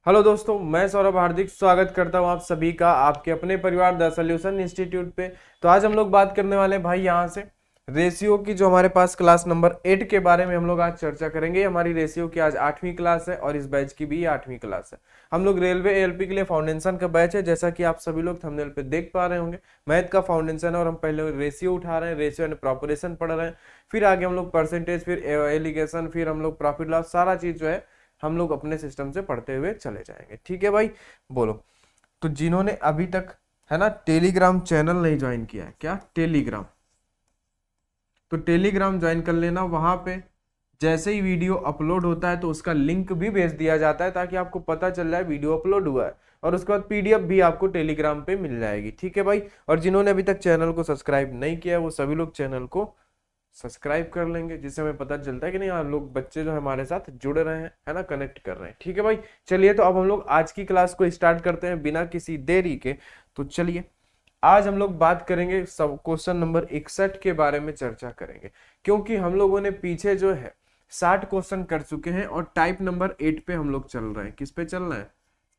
Hello दोस्तों, मैं सौरभ हार्दिक स्वागत करता हूं आप सभी का आपके अपने परिवार द सॉल्यूशन इंस्टीट्यूट पे। तो आज हम लोग बात करने वाले हैं भाई यहाँ से रेशियो की, जो हमारे पास क्लास नंबर 8 के बारे में हम लोग आज चर्चा करेंगे। हमारी रेशियो की आज 8वीं क्लास है और इस बैच की भी 8वीं क्लास है। हम लोग रेलवे एएलपी के लिए फाउंडेशन का बैच है, जैसा कि आप सभी लोग थंबनेल पे देख पा रहे होंगे। मैथ का फाउंडेशन है और हम पहले रेशियो उठा रहे हैं, रेशियो एंड प्रोपोर्शन पढ़ रहे हैं, फिर आगे हम लोग परसेंटेज, फिर एलिगेशन, फिर हम लोग प्रॉफिट लॉस, सारा चीज जो है हम लोग अपने सिस्टम से पढ़ते हुए चले जाएंगे। ठीक है भाई, बोलो। तो जिन्होंने अभी तक है ना टेलीग्राम चैनल नहीं ज्वाइन किया है, क्या टेलीग्राम, तो टेलीग्राम ज्वाइन कर लेना। वहां पे जैसे ही वीडियो अपलोड होता है तो उसका लिंक भी भेज दिया जाता है, ताकि आपको पता चल जाए वीडियो अपलोड हुआ है, और उसके बाद पीडीएफ भी आपको टेलीग्राम पे मिल जाएगी। ठीक है भाई। और जिन्होंने अभी तक चैनल को सब्सक्राइब नहीं किया है वो सभी लोग चैनल को सब्सक्राइब कर लेंगे, जिससे हमें पता चलता है कि नहीं यार लोग बच्चे जो हमारे साथ जुड़ रहे हैं, है ना, कनेक्ट कर रहे हैं। ठीक है भाई, चलिए तो अब हम लोग आज की क्लास को स्टार्ट करते हैं बिना किसी देरी के। तो चलिए, आज हम लोग बात करेंगे सब क्वेश्चन नंबर 61 के बारे में चर्चा करेंगे, क्योंकि हम लोगों ने पीछे जो है 60 क्वेश्चन कर चुके हैं और टाइप नंबर 8 पे हम लोग चल रहे हैं। किस पे चल रहे हैं?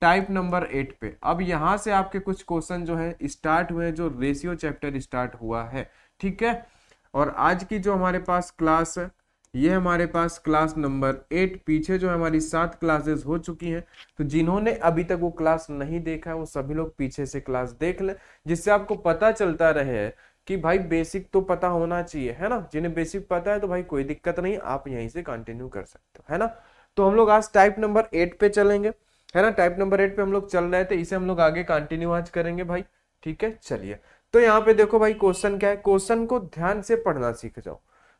टाइप नंबर 8 पे। अब यहां से आपके कुछ क्वेश्चन जो है स्टार्ट हुए, जो रेशियो चैप्टर स्टार्ट हुआ है। ठीक है। और आज की जो हमारे पास क्लास है, ये हमारे पास क्लास नंबर 8। पीछे जो हमारी 7 क्लासेस हो चुकी हैं, तो जिन्होंने अभी तक वो क्लास नहीं देखा है वो सभी लोग पीछे से क्लास देख लें, जिससे आपको पता चलता रहे कि भाई बेसिक तो पता होना चाहिए, है ना। जिन्हें बेसिक पता है तो भाई कोई दिक्कत नहीं, आप यहीं से कंटिन्यू कर सकते हो, है ना। तो हम लोग आज टाइप नंबर 8 पे चलेंगे, है ना। टाइप नंबर 8 पे हम लोग चल रहे थे, इसे हम लोग आगे कंटिन्यू आज करेंगे भाई। ठीक है, चलिए। तो यहाँ पे देखो भाई, क्वेश्चन क्या है, क्वेश्चन को ध्यान से पढ़ना सीख जाओ।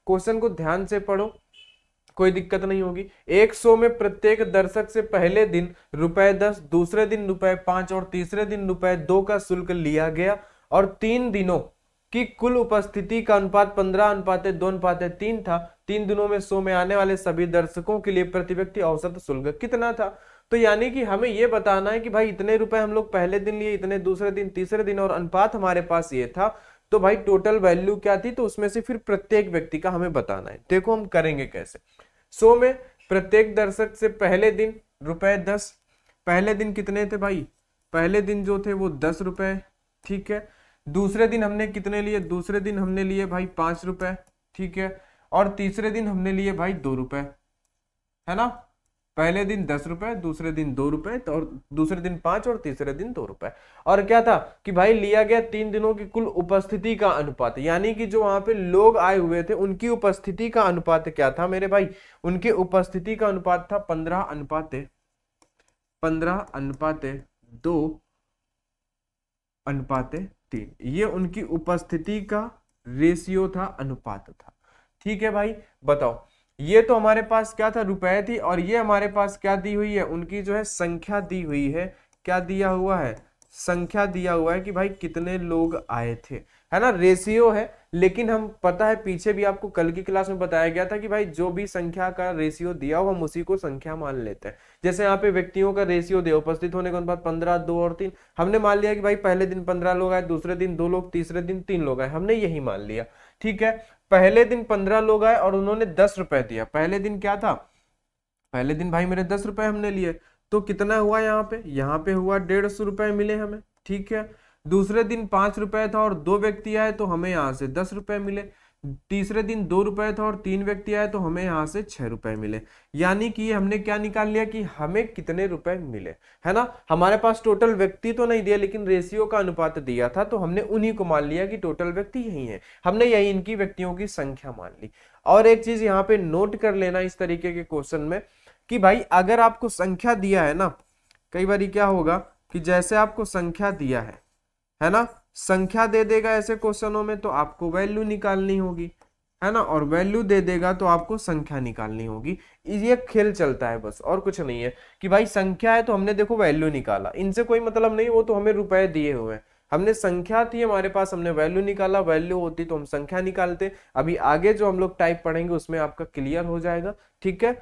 क्वेश्चन को ध्यान से पढ़ो, कोई दिक्कत नहीं होगी। 100 में प्रत्येक दर्शक से पहले दिन ₹10, दूसरे दिन ₹5 और तीसरे दिन ₹2 का शुल्क लिया गया, और 3 दिनों की कुल उपस्थिति का अनुपात 15:2:3 था। 3 दिनों में 100 में आने वाले सभी दर्शकों के लिए प्रति व्यक्ति औसत शुल्क कितना था? तो यानी कि हमें यह बताना है कि भाई इतने रुपए हम लोग पहले दिन लिए, इतने दूसरे दिन, तीसरे दिन, और अनुपात हमारे पास ये था। तो भाई टोटल वैल्यू क्या थी, तो उसमें से फिर प्रत्येक व्यक्ति का हमें बताना है। देखो हम करेंगे कैसे। 100 में प्रत्येक दर्शक से पहले दिन ₹10। पहले दिन कितने थे भाई? पहले दिन जो थे वो ₹10। ठीक है। दूसरे दिन हमने कितने लिए? दूसरे दिन हमने लिए भाई ₹5। ठीक है। और तीसरे दिन हमने लिए भाई ₹2, है ना। पहले दिन ₹10, दूसरे दिन ₹2, तो और दूसरे दिन 5 और तीसरे दिन ₹2। और क्या था कि भाई लिया गया 3 दिनों की कुल उपस्थिति का अनुपात, यानी कि जो वहां पे लोग आए हुए थे उनकी उपस्थिति का अनुपात क्या था मेरे भाई? उनके उपस्थिति का अनुपात था 15:2:3। ये उनकी उपस्थिति का रेशियो था, अनुपात था। ठीक है भाई, बताओ। ये तो हमारे पास क्या था, रुपए थी, और ये हमारे पास क्या दी हुई है, उनकी जो है संख्या दी हुई है। क्या दिया हुआ है? संख्या दिया हुआ है कि भाई कितने लोग आए थे, है ना। रेशियो है, लेकिन हम पता है पीछे भी आपको कल की क्लास में बताया गया था कि भाई जो भी संख्या का रेशियो दिया हो हम उसी को संख्या मान लेते हैं। जैसे यहाँ पे व्यक्तियों का रेशियो दिया, उपस्थित होने के बाद 15, 2 और 3। हमने मान लिया कि भाई पहले दिन 15 लोग आए, दूसरे दिन 2 लोग, तीसरे दिन 3 लोग आए, हमने यही मान लिया। ठीक है। पहले दिन 15 लोग आए और उन्होंने ₹10 दिया। पहले दिन क्या था? पहले दिन भाई मेरे ₹10 हमने लिए, तो कितना हुआ यहाँ पे? यहाँ पे हुआ ₹150 मिले हमें। ठीक है। दूसरे दिन ₹5 था और 2 व्यक्ति आए तो हमें यहाँ से ₹10 मिले। तीसरे दिन ₹2 था और 3 व्यक्ति आए तो हमें यहाँ से ₹6 मिले। यानी कि हमने क्या निकाल लिया कि हमें कितने रुपए मिले, है ना। हमारे पास टोटल व्यक्ति तो नहीं दिया, लेकिन रेशियो का अनुपात दिया था, तो हमने उन्हीं को मान लिया कि टोटल व्यक्ति यही है। हमने यही इनकी व्यक्तियों की संख्या मान ली। और एक चीज यहाँ पे नोट कर लेना इस तरीके के क्वेश्चन में कि भाई अगर आपको संख्या दिया है ना, कई बार क्या होगा कि जैसे आपको संख्या दिया है ना, संख्या दे देगा ऐसे क्वेश्चनों में तो आपको वैल्यू निकालनी होगी, है ना, और वैल्यू दे देगा तो आपको संख्या निकालनी होगी। ये खेल चलता है बस, और कुछ नहीं है कि भाई संख्या है तो हमने देखो वैल्यू निकाला, इनसे कोई मतलब नहीं, वो तो हमें रुपए दिए हुए हैं। हमने संख्या थी हमारे पास, हमने वैल्यू निकाला, वैल्यू होती तो हम संख्या निकालते। अभी आगे जो हम लोग टाइप पढ़ेंगे उसमें आपका क्लियर हो जाएगा। ठीक है।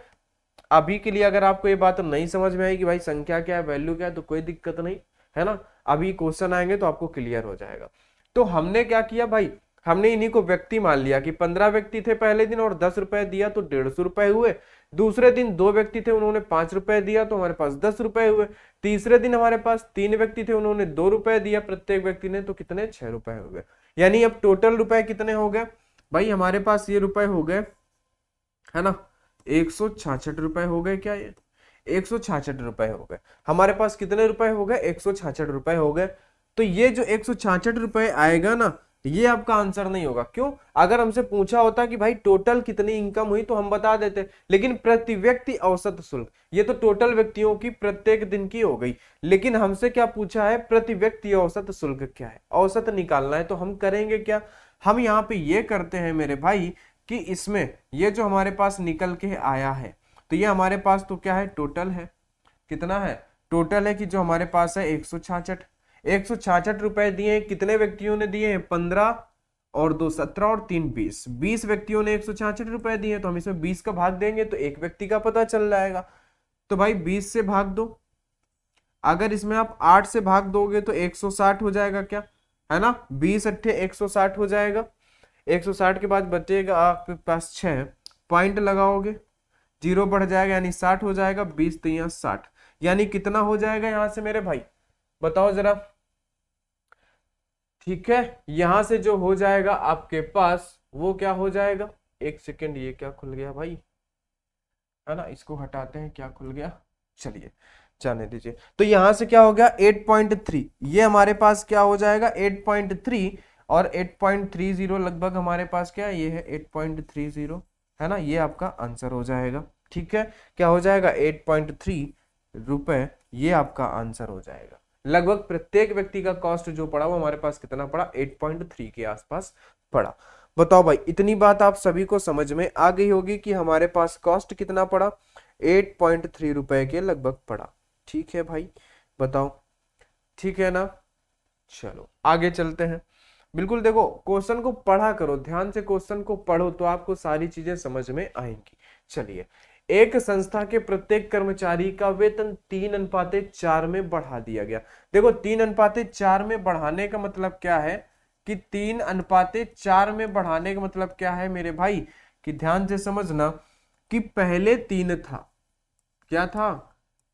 अभी के लिए अगर आपको ये बात नहीं समझ में आई कि भाई संख्या क्या है, वैल्यू क्या है, तो कोई दिक्कत नहीं, है ना। अभी क्वेश्चन आएंगे तो आपको क्लियर हो जाएगा। तो हमने क्या किया भाई, हमने इन्हीं को व्यक्ति मान लिया कि 15 व्यक्ति थे पहले दिन और 10 रुपए दिया तो 150 रुपए हुए। दूसरे दिन 2 व्यक्ति थे, उन्होंने 5 रुपए दिया तो हमारे पास 10 रुपए हुए। तीसरे दिन हमारे पास 3 व्यक्ति थे, उन्होंने 2 रुपए दिया प्रत्येक व्यक्ति ने, तो कितने 6 रुपए हो गए। यानी अब टोटल रुपए कितने हो गए भाई हमारे पास, ये रुपए हो गए है ना 166 रुपए हो गए। क्या ये 166 रुपए हो गए हमारे पास, कितने रुपए हो गए 166 रुपए हो गए। तो ये जो 166 रुपए आएगा ना, ये आपका आंसर नहीं होगा। क्यों? अगर हमसे पूछा होता कि भाई टोटल कितनी इनकम हुई तो हम बता देते, लेकिन प्रति व्यक्ति औसत शुल्क, ये तो टोटल व्यक्तियों की प्रत्येक दिन की हो गई, लेकिन हमसे क्या पूछा है, प्रति व्यक्ति औसत शुल्क क्या है, औसत निकालना है। तो हम करेंगे क्या, हम यहाँ पे ये करते हैं मेरे भाई कि इसमें ये जो हमारे पास निकल के आया है, तो ये हमारे पास तो क्या है, टोटल है। कितना है, टोटल है कि जो हमारे पास है 166 रुपए दिए। कितने व्यक्तियों ने दिए हैं, 15 और 2 17 और 3 20, 20 व्यक्तियों ने 166 रुपए दिए। तो हम इसमें 20 का भाग देंगे तो एक व्यक्ति का पता चल जाएगा। तो भाई 20 से भाग दो, अगर इसमें आप 8 से भाग दोगे तो 160 हो जाएगा, क्या है ना, 20 अट्ठे 160 हो जाएगा। 160 के बाद बचेगा आपके पास 6, पॉइंट लगाओगे 0 बढ़ जाएगा यानी 60 हो जाएगा। 20 तो यहाँ 60, यानी कितना हो जाएगा यहां से मेरे भाई, बताओ जरा। ठीक है, यहां से जो हो जाएगा आपके पास वो क्या हो जाएगा, एक सेकेंड, ये क्या खुल गया भाई, है ना, इसको हटाते हैं, क्या खुल गया, चलिए जाने दीजिए। तो यहां से क्या हो गया 8.3, ये हमारे पास क्या हो जाएगा 8.3 और 8.30 लगभग हमारे पास क्या है, ये है 8.30 है ना, ये आपका आंसर हो जाएगा। ठीक है, क्या हो जाएगा 8.3 रुपए, ये आपका आंसर हो जाएगा। लगभग प्रत्येक व्यक्ति का कॉस्ट जो पड़ा वो हमारे पास कितना पड़ा, 8.3 के आसपास पड़ा। बताओ भाई, इतनी बात आप सभी को समझ में आ गई होगी कि हमारे पास कॉस्ट कितना पड़ा, 8.3 रुपए के लगभग पड़ा। ठीक है भाई, बताओ, ठीक है ना। चलो आगे चलते हैं। बिल्कुल देखो, क्वेश्चन को पढ़ा करो, ध्यान से क्वेश्चन को पढ़ो तो आपको सारी चीजें समझ में आएंगी। चलिए, एक संस्था के प्रत्येक कर्मचारी का वेतन 3:4 में बढ़ा दिया गया। देखो 3:4 में बढ़ाने का मतलब क्या है कि 3:4 में बढ़ाने का मतलब क्या है मेरे भाई, कि ध्यान से समझना कि पहले 3 था, क्या था,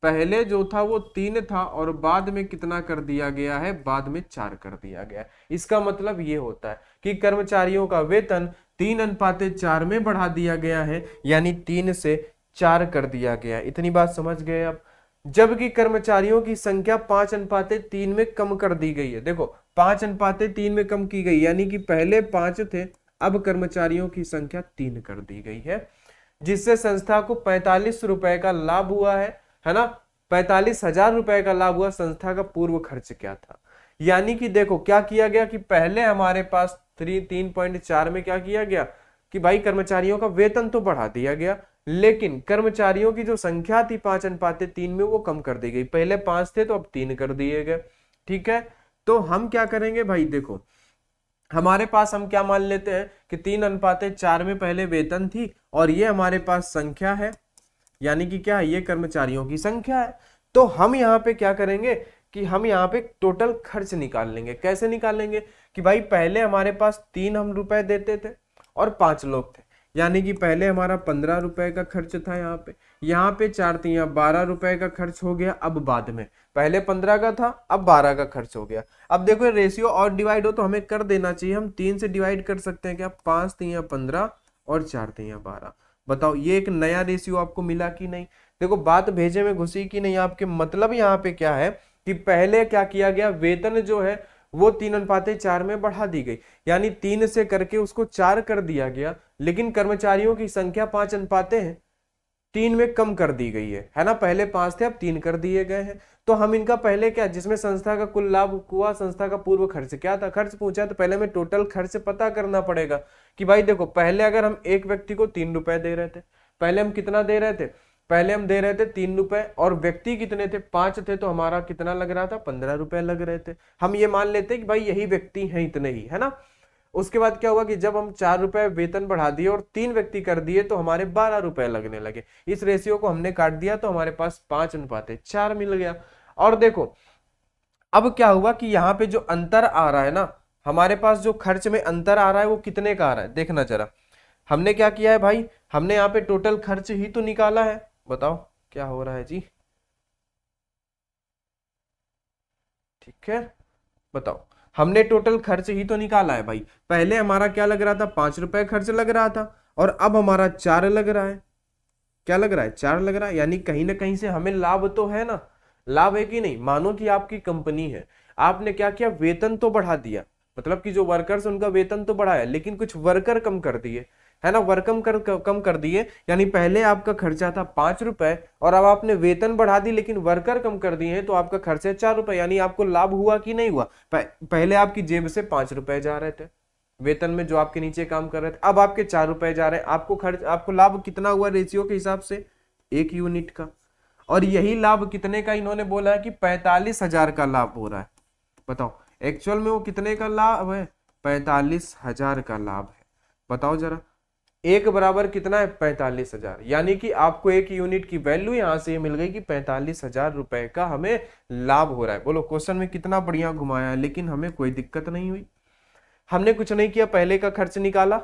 पहले जो था वो 3 था और बाद में कितना कर दिया गया है, बाद में 4 कर दिया गया है। इसका मतलब ये होता है कि कर्मचारियों का वेतन 3:4 में बढ़ा दिया गया है, यानी 3 से 4 कर दिया गया। इतनी बात समझ गए आप। जबकि कर्मचारियों की संख्या 5:3 में कम कर दी गई है। देखो 5:3 में कम की गई, यानी कि पहले 5 थे, अब कर्मचारियों की संख्या 3 कर दी गई है, जिससे संस्था को 45 रुपए का लाभ हुआ है ना, 45,000 रुपए का लाभ हुआ। संस्था का पूर्व खर्च क्या था, यानी कि देखो क्या किया गया कि पहले हमारे पास 3.4 में क्या किया गया कि भाई कर्मचारियों का वेतन तो बढ़ा दिया गया, लेकिन कर्मचारियों की जो संख्या थी 5:3 में वो कम कर दी गई। पहले 5 थे तो अब 3 कर दिए गए। ठीक है, तो हम क्या करेंगे भाई, देखो हमारे पास हम क्या मान लेते हैं कि 3:4 में पहले वेतन थी और ये हमारे पास संख्या है, यानी कि क्या है, ये कर्मचारियों की संख्या है। तो हम यहाँ पे क्या करेंगे कि हम यहाँ पे टोटल खर्च निकाल लेंगे। कैसे निकालेंगे कि भाई पहले हमारे पास 3 हम रुपए देते थे और 5 लोग थे, यानी कि पहले हमारा 15 रुपए का खर्च था, यहाँ पे 4 3 12 रुपए का खर्च हो गया। अब बाद में पहले 15 का था, अब 12 का खर्च हो गया। अब देखो रेशियो और डिवाइड हो तो हमें कर देना चाहिए, हम 3 से डिवाइड कर सकते हैं क्या, 5 3 15 और 4 3 12। बताओ ये एक नया रेशियो आपको मिला कि नहीं। देखो बात भेजे में घुसी कि नहीं आपके, मतलब यहाँ पे क्या है कि पहले क्या किया गया, वेतन जो है वो 3:4 में बढ़ा दी गई, यानी 3 से करके उसको 4 कर दिया गया, लेकिन कर्मचारियों की संख्या 5:3 में कम कर दी गई है ना। पहले 5 थे अब 3 कर दिए गए हैं। तो हम इनका पहले क्या, जिसमें संस्था का कुल लाभ हुआ, संस्था का पूर्व खर्च क्या था, खर्च पूछा तो पहले हमें टोटल खर्च पता करना पड़ेगा कि भाई देखो पहले अगर हम एक व्यक्ति को 3 रुपए दे रहे थे, पहले हम कितना दे रहे थे, पहले हम दे रहे थे 3 रुपए और व्यक्ति कितने थे, 5 थे, तो हमारा कितना लग रहा था, 15 रुपए लग रहे थे। हम ये मान लेते कि भाई यही व्यक्ति हैं, इतने ही, है ना। उसके बाद क्या हुआ कि जब हम 4 रुपए वेतन बढ़ा दिए और 3 व्यक्ति कर दिए तो हमारे 12 रुपए लगने लगे। इस रेशियो को हमने काट दिया तो हमारे पास 5:4 मिल गया। और देखो अब क्या हुआ कि यहाँ पे जो अंतर आ रहा है ना, हमारे पास जो खर्च में अंतर आ रहा है वो कितने का आ रहा है, देखना जरा। हमने क्या किया है भाई, हमने यहाँ पे टोटल खर्च ही तो निकाला है। बताओ क्या हो रहा है जी, ठीक है बताओ, हमने टोटल खर्च ही तो निकाला है भाई। पहले हमारा क्या लग रहा था, 5 रुपए खर्च लग रहा था, और अब हमारा 4 लग रहा है। क्या लग रहा है, 4 लग रहा है, यानी कहीं ना कहीं से हमें लाभ तो है ना। लाभ है कि नहीं, मानो कि आपकी कंपनी है, आपने क्या किया, वेतन तो बढ़ा दिया, मतलब कि जो वर्कर्स उनका वेतन तो बढ़ाया, लेकिन कुछ वर्कर कम कर दिए, है ना, कम कर दिए। यानी पहले आपका खर्चा था 5 रुपए और अब आपने वेतन बढ़ा दी लेकिन वर्कर कम कर दिए हैं, तो आपका खर्चा है 4 रुपए। यानी आपको लाभ हुआ कि नहीं हुआ। पहले आपकी जेब से 5 रुपए जा रहे थे वेतन में, जो आपके नीचे काम कर रहे थे, अब आपके 4 रुपए जा रहे हैं। आपको लाभ कितना हुआ रेशियो के हिसाब से, 1 यूनिट का। और यही लाभ कितने का इन्होंने बोला है कि 45,000 का लाभ हो रहा है। बताओ एक्चुअल में वो कितने का लाभ है, 45,000 का लाभ है। बताओ जरा, एक बराबर कितना है, 45,000। यानी कि आपको 1 यूनिट की वैल्यू यहां से मिल गई कि 45,000 रुपए का हमें लाभ हो रहा है। बोलो क्वेश्चन में कितना बढ़िया घुमाया है, लेकिन हमें कोई दिक्कत नहीं हुई। हमने कुछ नहीं किया, पहले का खर्च निकाला,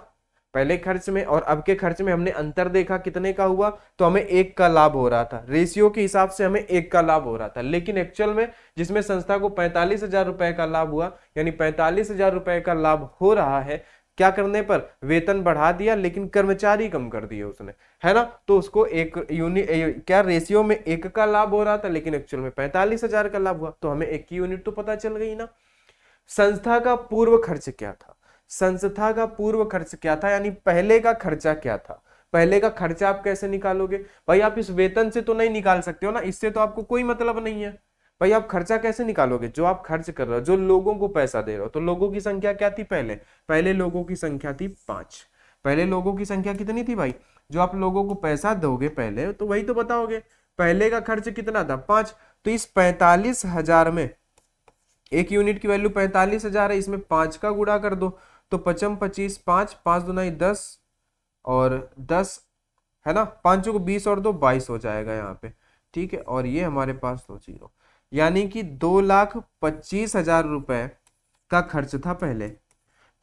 पहले खर्च में और अब के खर्च में हमने अंतर देखा कितने का हुआ, तो हमें 1 का लाभ हो रहा था। रेशियो के हिसाब से हमें 1 का लाभ हो रहा था, लेकिन एक्चुअल में जिसमें संस्था को 45,000 रुपए का लाभ हुआ, यानी 45,000 रुपए का लाभ हो रहा है, क्या करने पर, वेतन बढ़ा दिया लेकिन कर्मचारी कम कर दिए उसने, है ना। तो उसको एक यूनिट क्या रेशियो में 1 का लाभ हो रहा था, लेकिन एक्चुअल में 45,000 का लाभ हुआ, तो हमें 1 की यूनिट तो पता चल गई ना। संस्था का पूर्व खर्च क्या था, संस्था का पूर्व खर्च क्या था, यानी पहले का खर्चा क्या था। पहले का खर्चा आप कैसे निकालोगे भाई, आप इस वेतन से तो नहीं निकाल सकते हो ना, इससे तो आपको कोई मतलब नहीं है भाई। आप खर्चा कैसे निकालोगे, जो आप खर्च कर रहे हो, जो लोगों को पैसा दे रहे हो, तो लोगों की संख्या क्या थी पहले, पहले लोगों की संख्या थी 5। पहले लोगों की संख्या कितनी थी भाई, जो आप लोगों को पैसा दोगे पहले, तो वही तो बताओगे। पहले का खर्च कितना था, 5। तो इस 45,000 में 1 यूनिट की वैल्यू 45,000 है, इसमें 5 का गुणा कर दो, तो 5 25, 5 5 दूना 10 और 10, है ना, 5 को 20 और 2 22 हो जाएगा यहाँ पे, ठीक है। और ये हमारे पास 2 जीरो, यानी कि 2,25,000 रुपए का खर्च था पहले।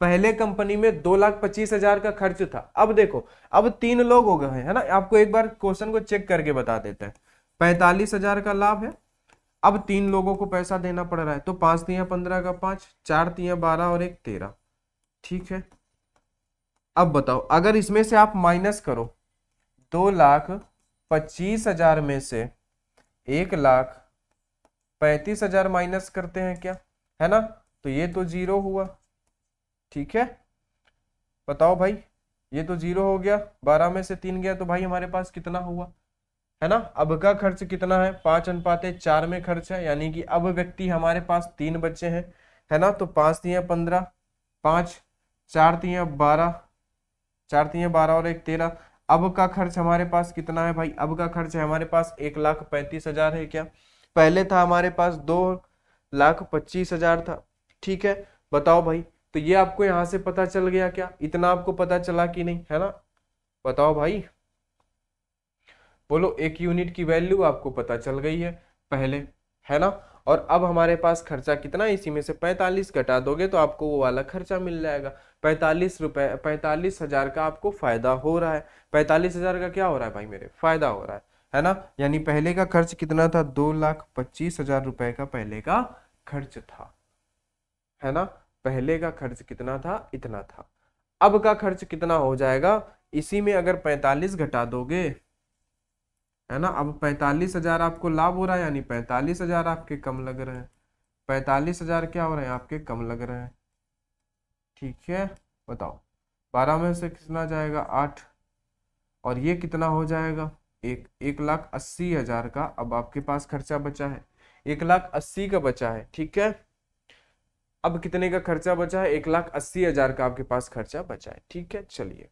पहले कंपनी में 2,25,000 का खर्च था। अब देखो, अब 3 लोग हो गए है ना, आपको एक बार क्वेश्चन को चेक करके बता देते हैं। 45,000 का लाभ है, अब 3 लोगों को पैसा देना पड़ रहा है, तो 5 तिया 15 का 5, 4 तिया 12 और 1 13, ठीक है। अब बताओ, अगर इसमें से आप माइनस करो, 2,25,000 में से 1,35,000 माइनस करते हैं क्या, है ना, तो ये तो 0 हुआ, ठीक है। बताओ भाई, ये तो 0 हो गया, 12 में से 3 गया, तो भाई हमारे पास कितना हुआ, है ना। अब का खर्च कितना है, 5:4 में खर्च है, यानी कि अब व्यक्ति हमारे पास 3 बच्चे हैं, है ना। तो 5 तिया 15, 5 4 तिया 12, 4 तिया 12 और 1 13। अब का खर्च हमारे पास कितना है भाई, अब का खर्च है हमारे पास 1,35,000 है क्या, पहले था हमारे पास 2,25,000 था, ठीक है। बताओ भाई, तो ये आपको यहां से पता चल गया क्या, इतना आपको पता चला कि नहीं, है ना। बताओ भाई, बोलो, 1 यूनिट की वैल्यू आपको पता चल गई है पहले, है ना। और अब हमारे पास खर्चा कितना है, इसी में से 45 घटा दोगे तो आपको वो वाला खर्चा मिल जाएगा। 45,000 का आपको फायदा हो रहा है। 45,000 का क्या हो रहा है भाई मेरे, फायदा हो रहा है ना। यानी पहले का खर्च कितना था, 2,25,000 रुपए का पहले का खर्च था, है ना। पहले का खर्च कितना था, इतना था। अब का खर्च कितना हो जाएगा, इसी में अगर 45 घटा दोगे, है ना। अब 45,000 आपको लाभ हो रहा है, यानी 45,000 आपके कम लग रहे हैं, 45,000 क्या हो रहे हैं आपके कम लग रहे हैं, ठीक है। बताओ, 12 में से कितना जाएगा, 8, और ये कितना हो जाएगा, 1,80,000 का अब आपके पास खर्चा बचा है, 1,80,000 का बचा है, ठीक है। अब कितने का खर्चा बचा है, 1,80,000 का आपके पास खर्चा बचा है, ठीक है। चलिए,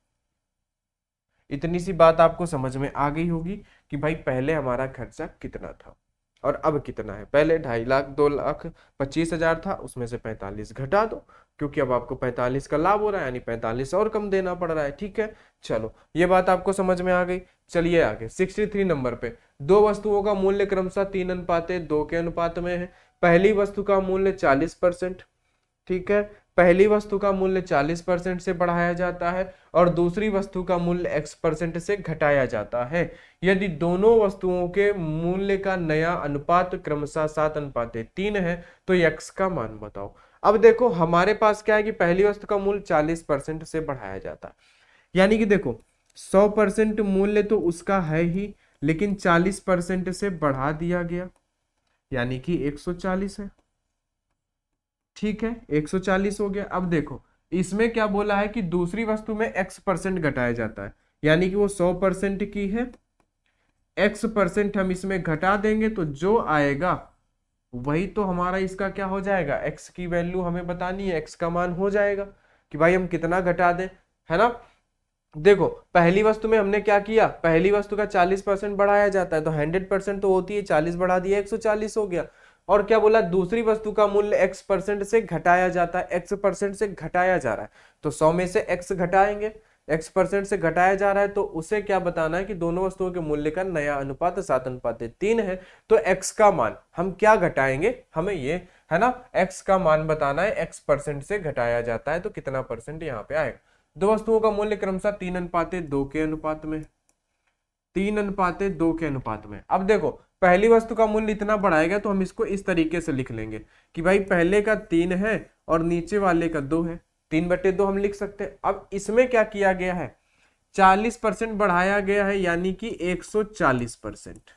इतनी सी बात आपको समझ में आ गई होगी कि भाई पहले हमारा खर्चा कितना था और अब कितना है। पहले 2,50,000 2,25,000 था, उसमें से 45 घटा दो, क्योंकि अब आपको 45 का लाभ हो रहा है, यानी 45 और कम देना पड़ रहा है, ठीक है। चलो, ये बात आपको समझ में आ गई। चलिए आगे 63 नंबर पे, 2 वस्तुओं का मूल्य क्रमशः 3:2 के अनुपात में है। पहली वस्तु का मूल्य 40%, ठीक है। पहली वस्तु का मूल्य 40% से बढ़ाया जाता है और दूसरी वस्तु का मूल्य x% से घटाया जाता है। यदि दोनों वस्तुओं के मूल्य का नया अनुपात क्रमशः 7:3 है तो x का मान बताओ। अब देखो हमारे पास क्या है कि पहली वस्तु का मूल्य 40% से बढ़ाया जाता है, यानी कि देखो 100% मूल्य तो उसका है ही, लेकिन 40% से बढ़ा दिया गया, यानी कि 140 है। ठीक है, 140 हो गया। अब देखो इसमें क्या बोला है कि दूसरी वस्तु में x% घटाया जाता है, यानी कि वो 100% की है, x% हम इसमें घटा देंगे तो जो आएगा वही तो हमारा इसका क्या हो जाएगा, x की वैल्यू हमें बतानी है, x का मान हो जाएगा कि भाई हम कितना घटा दें, है ना। देखो पहली वस्तु में हमने क्या किया, पहली वस्तु का 40% बढ़ाया जाता है तो 100% तो होती है, 40 बढ़ा दिया 140 हो गया। और क्या बोला, दूसरी वस्तु का मूल्य x% से घटाया जाता है, x% से घटाया जा रहा है तो 100 में से x घटाएंगे, x% से घटाया जा रहा है तो उसे क्या बताना है कि दोनों वस्तुओं के मूल्य का नया अनुपात 7:3 है। तो x का मान हम क्या घटाएंगे, हमें ये है ना x का मान बताना है, x% से घटाया जाता है तो कितना परसेंट यहाँ पे आएगा। दो वस्तुओं का मूल्य क्रमशः 3:2 के अनुपात में, 3:2 के अनुपात में। अब देखो पहली वस्तु का मूल्य इतना बढ़ाएगा तो हम इसको इस तरीके से लिख लेंगे कि भाई पहले का 3 है और नीचे वाले का 2 है, 3/2 हम लिख सकते हैं। अब इसमें क्या किया गया है, 40% बढ़ाया गया है, यानी कि 140%,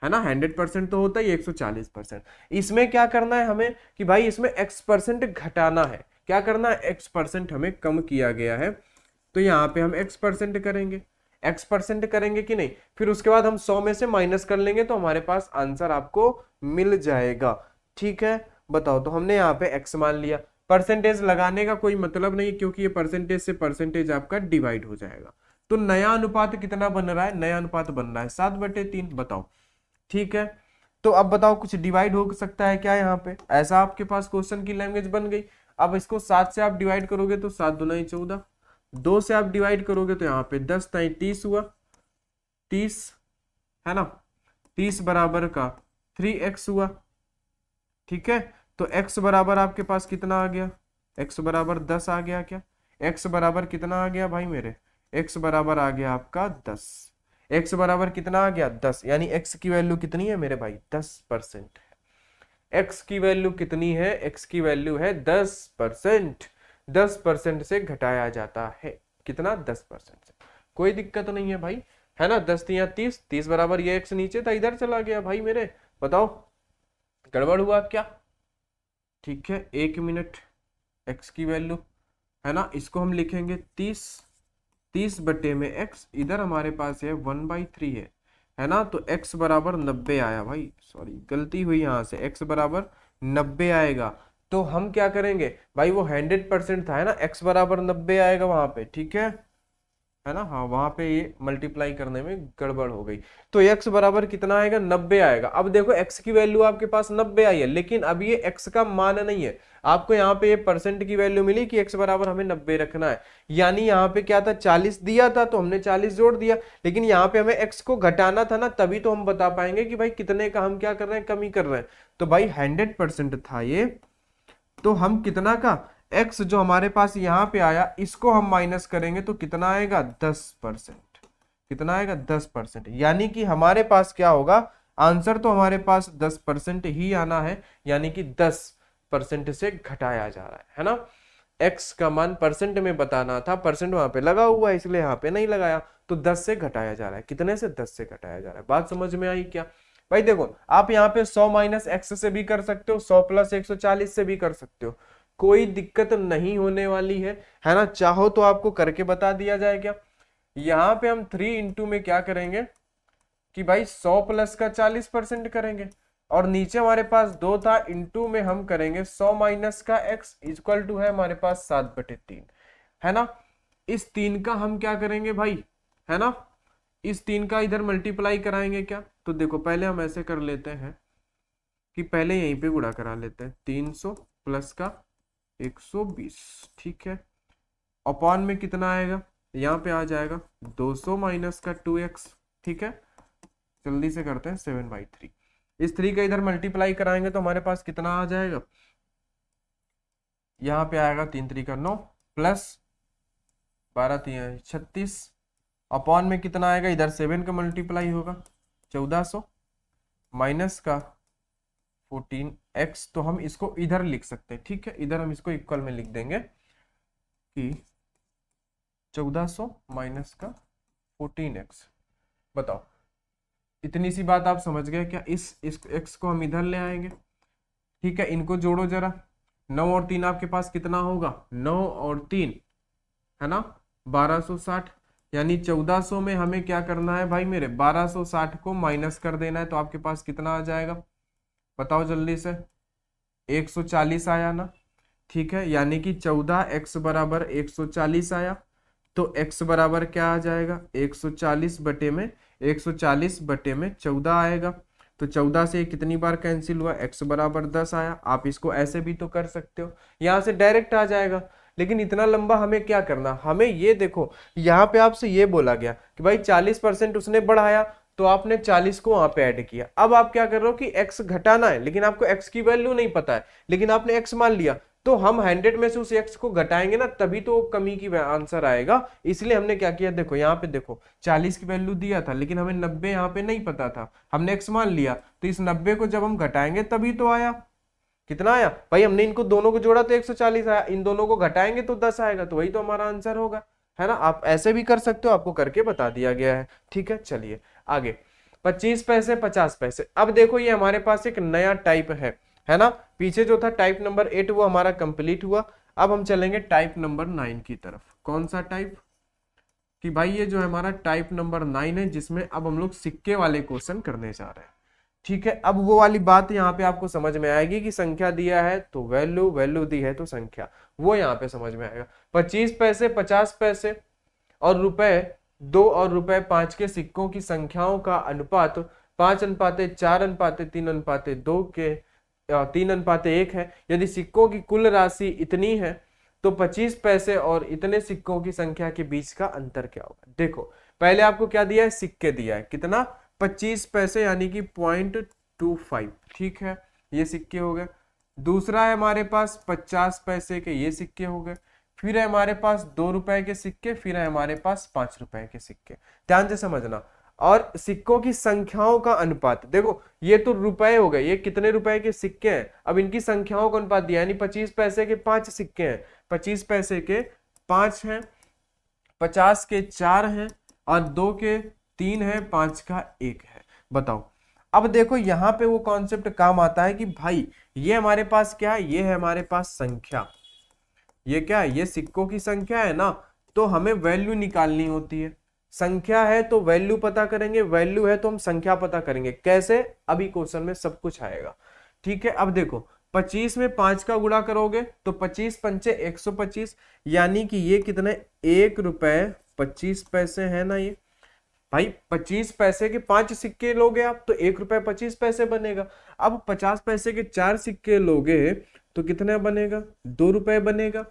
है ना। 100% तो होता है 140%। इसमें क्या करना है हमें कि भाई इसमें x% घटाना है, क्या करना है, x% हमें कम किया गया है तो यहाँ पे हम x% करेंगे, x% करेंगे कि नहीं, फिर उसके बाद हम 100 में से माइनस कर लेंगे तो हमारे पास आंसर आपको मिल जाएगा। ठीक है, बताओ, तो हमने यहाँ पे x मान लिया, परसेंटेज लगाने का कोई मतलब नहीं क्योंकि ये परसेंटेज से परसेंटेज आपका डिवाइड हो जाएगा। तो नया अनुपात कितना बन रहा है, नया अनुपात बन रहा है 7/3, बताओ। ठीक है, तो अब बताओ कुछ डिवाइड हो सकता है क्या यहाँ पे, ऐसा आपके पास क्वेश्चन की लैंग्वेज बन गई। अब इसको 7 से आप डिवाइड करोगे तो 7 दूना 14, 2 से आप डिवाइड करोगे तो यहाँ पे 10 ताई 30 हुआ, 30 है ना, 30 बराबर का 3x हुआ। ठीक है, तो x बराबर आपके पास कितना आ गया, x बराबर 10 आ गया क्या, x बराबर कितना आ गया भाई मेरे, x बराबर आ गया आपका 10, x बराबर कितना आ गया 10, यानी x की वैल्यू कितनी है मेरे भाई 10% है। x की वैल्यू कितनी है, x की वैल्यू है 10%, 10% से घटाया जाता है, कितना 10% से, कोई दिक्कत नहीं है भाई, है ना। 10 या 30, 30 बराबर ये x नीचे था इधर चला गया भाई मेरे, बताओ गड़बड़ हुआ क्या। ठीक है, 1 मिनट, x की वैल्यू है ना, इसको हम लिखेंगे 30, 30 बटे में x, इधर हमारे पास है 1/3 है ना, तो x बराबर 90 आया भाई, सॉरी गलती हुई यहाँ से, x बराबर 90 आएगा। तो हम क्या करेंगे भाई, वो 100% था, है ना, x बराबर 90 आएगा वहां पे, ठीक है ना, हाँ वहां पे ये मल्टीप्लाई करने में गड़बड़ हो गई। तो x बराबर कितना आएगा, 90 आएगा। अब देखो x की वैल्यू आपके पास 90 आई है, लेकिन अब ये x का मान नहीं है, आपको यहाँ पे ये परसेंट की वैल्यू मिली कि x बराबर हमें 90 रखना है, यानी यहाँ पे क्या था 40 दिया था तो हमने 40 जोड़ दिया, लेकिन यहाँ पे हमें x को घटाना था ना, तभी तो हम बता पाएंगे कि भाई कितने का हम क्या कर रहे हैं, कमी कर रहे हैं। तो भाई 100% था ये, तो हम कितना का x जो हमारे पास यहाँ पे आया इसको हम माइनस करेंगे तो कितना आएगा 10%, कितना आएगा 10%, यानी कि हमारे पास क्या होगा, आंसर तो हमारे पास 10% ही आना है, यानी कि 10% से घटाया जा रहा है ना। x का मान परसेंट में बताना था, परसेंट वहां पे लगा हुआ है इसलिए यहाँ पे नहीं लगाया, तो 10 से घटाया जा रहा है, कितने से, 10 से घटाया जा रहा है। बात समझ में आई क्या भाई। देखो आप यहाँ पे 100 माइनस x से भी कर सकते हो, 100 प्लस 140 से भी कर सकते हो, कोई दिक्कत नहीं होने वाली है ना। चाहो तो आपको करके बता दिया जाए क्या, यहाँ पे हम 3 इंटू में क्या करेंगे कि भाई 100 प्लस का 40% करेंगे, और नीचे हमारे पास 2 था, इंटू में हम करेंगे 100 माइनस का x इक्वल टू है हमारे पास 7/3, है ना। इस 3 का हम क्या करेंगे भाई, है ना, इस 3 का इधर मल्टीप्लाई कराएंगे क्या, तो देखो पहले हम ऐसे कर लेते हैं कि पहले यहीं पे गुणा करा लेते हैं, 300 प्लस का 120, ठीक है, अपॉन में कितना आएगा, यहाँ पे आ जाएगा 200 माइनस का 2x, ठीक है, जल्दी से करते हैं 7/3, इस 3 का इधर मल्टीप्लाई कराएंगे तो हमारे पास कितना आ जाएगा, यहाँ पे आएगा 3 3 9 प्लस 12 3 36 अपॉन में कितना आएगा, इधर 7 का मल्टीप्लाई होगा 1400 माइनस का 14x, तो हम इसको इधर लिख सकते हैं, ठीक है। इधर हम इसको इक्वल में लिख देंगे कि 1400 माइनस का 14x। बताओ इतनी सी बात आप समझ गए क्या। इस x को हम इधर ले आएंगे, ठीक है। इनको जोड़ो जरा, 9 और 3 आपके पास कितना होगा, 9 और 3 है ना 1260, यानी 1400 में हमें क्या करना है भाई मेरे, 1260 को माइनस कर देना है, तो आपके पास कितना आ जाएगा बताओ जल्दी से, 140 आया ना, ठीक है। यानी कि 14x बराबर 140 आया, तो x बराबर क्या आ जाएगा, 140 बटे में 14 आएगा। तो 14 से कितनी बार कैंसिल हुआ, x बराबर 10 आया। आप इसको ऐसे भी तो कर सकते हो, यहाँ से डायरेक्ट आ जाएगा, लेकिन इतना लंबा हमें क्या करना, हमें ये देखो यहाँ पे आपसे ये बोला गया कि भाई 40% उसने बढ़ाया, तो आपने 40 को वहां पे ऐड किया। अब आप क्या कर रहे हो कि x घटाना है, लेकिन आपको x की वैल्यू नहीं पता है, लेकिन आपने x मान लिया, तो हम 100 में से उस x को घटाएंगे ना, तभी तो कमी की आंसर आएगा। इसलिए हमने क्या किया, देखो यहाँ पे देखो 40 की वैल्यू दिया था, लेकिन हमें 90 यहाँ पे नहीं पता था, हमने x मान लिया, तो इस 90 को जब हम घटाएंगे तभी तो आया। कितना आया भाई, हमने इनको दोनों को जोड़ा तो 140 आया, इन दोनों को घटाएंगे तो 10 आएगा, तो वही तो हमारा आंसर होगा, है ना। आप ऐसे भी कर सकते हो, आपको करके बता दिया गया है, ठीक है। चलिए आगे, 25 पैसे 50 पैसे। अब देखो ये हमारे पास एक नया टाइप है ना। पीछे जो था टाइप नंबर 8 वो हमारा कंप्लीट हुआ। अब हम चलेंगे टाइप नंबर 9 की तरफ। कौन सा टाइप, कि भाई ये जो है हमारा टाइप नंबर 9 है, जिसमें अब हम लोग सिक्के वाले क्वेश्चन करने जा रहे हैं, ठीक है। अब वो वाली बात यहाँ पे आपको समझ में आएगी कि संख्या दिया है तो वैल्यू, वैल्यू दी है तो संख्या, वो यहाँ पे समझ में आएगा। 25 पैसे 50 पैसे और रुपए 2 और रुपए 5 के सिक्कों की संख्याओं का अनुपात 5:4:3:2 के 3:1 है। यदि सिक्कों की कुल राशि इतनी है तो 25 पैसे और इतने सिक्कों की संख्या के बीच का अंतर क्या होगा। देखो पहले आपको क्या दिया है, सिक्के दिया है, कितना 25 पैसे यानी कि 0.25, ठीक है, ये सिक्के हो गए। दूसरा है हमारे पास 50 पैसे के ये सिक्के हो गए। फिर है हमारे पास 2 रुपए के सिक्के, फिर है हमारे पास 5 रुपए के सिक्के। ध्यान से समझना। और सिक्कों की संख्याओं का अनुपात, देखो ये तो रुपए हो गए, ये कितने रुपए के सिक्के हैं, अब इनकी संख्याओं का अनुपात दिया, यानी 25 पैसे के 5 सिक्के हैं, 25 पैसे के 5 हैं, 50 के 4 हैं और 2 के 3 है, 5 का 1 है। बताओ अब देखो यहाँ पे वो कॉन्सेप्ट काम आता है कि भाई ये हमारे पास क्या है, ये है हमारे पास संख्या, ये क्या है, ये सिक्कों की संख्या है ना, तो हमें वैल्यू निकालनी होती है। संख्या है तो वैल्यू पता करेंगे, वैल्यू है तो हम संख्या पता करेंगे। कैसे, अभी क्वेश्चन में सब कुछ आएगा, ठीक है। अब देखो 25 में 5 का गुणा करोगे तो 25 पंचे 125, यानी कि ये कितने 1 रुपए 25 पैसे है ना। ये भाई 25 पैसे के 5 सिक्के लोगे आप तो 1 रुपए 25 पैसे बनेगा। अब 50 पैसे के 4 सिक्के लोगे तो कितना बनेगा, 2 रुपए बनेगा।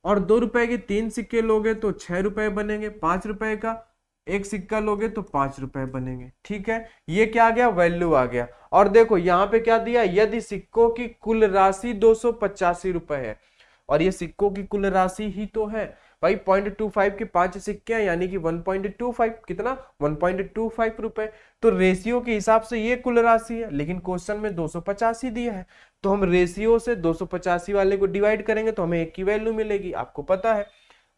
और 2 रुपए के 3 सिक्के लोगे तो 6 रुपए बनेंगे। 5 रुपए का एक सिक्का लोगे तो 5 रुपए बनेंगे, ठीक है। ये क्या आ गया, वैल्यू आ गया। और देखो यहाँ पे क्या दिया, यदि सिक्कों की कुल राशि 285 रुपए है, और ये सिक्कों की कुल राशि ही तो है भाई, 0.25 के 5 सिक्के हैं, यानी कि 1.25, कितना 1.25 रुपए। तो रेशियो के हिसाब से ये कुल राशि है, लेकिन क्वेश्चन में 285 दिया है, तो हम रेशियो से 285 वाले को डिवाइड करेंगे तो हमें 1 की वैल्यू मिलेगी, आपको पता है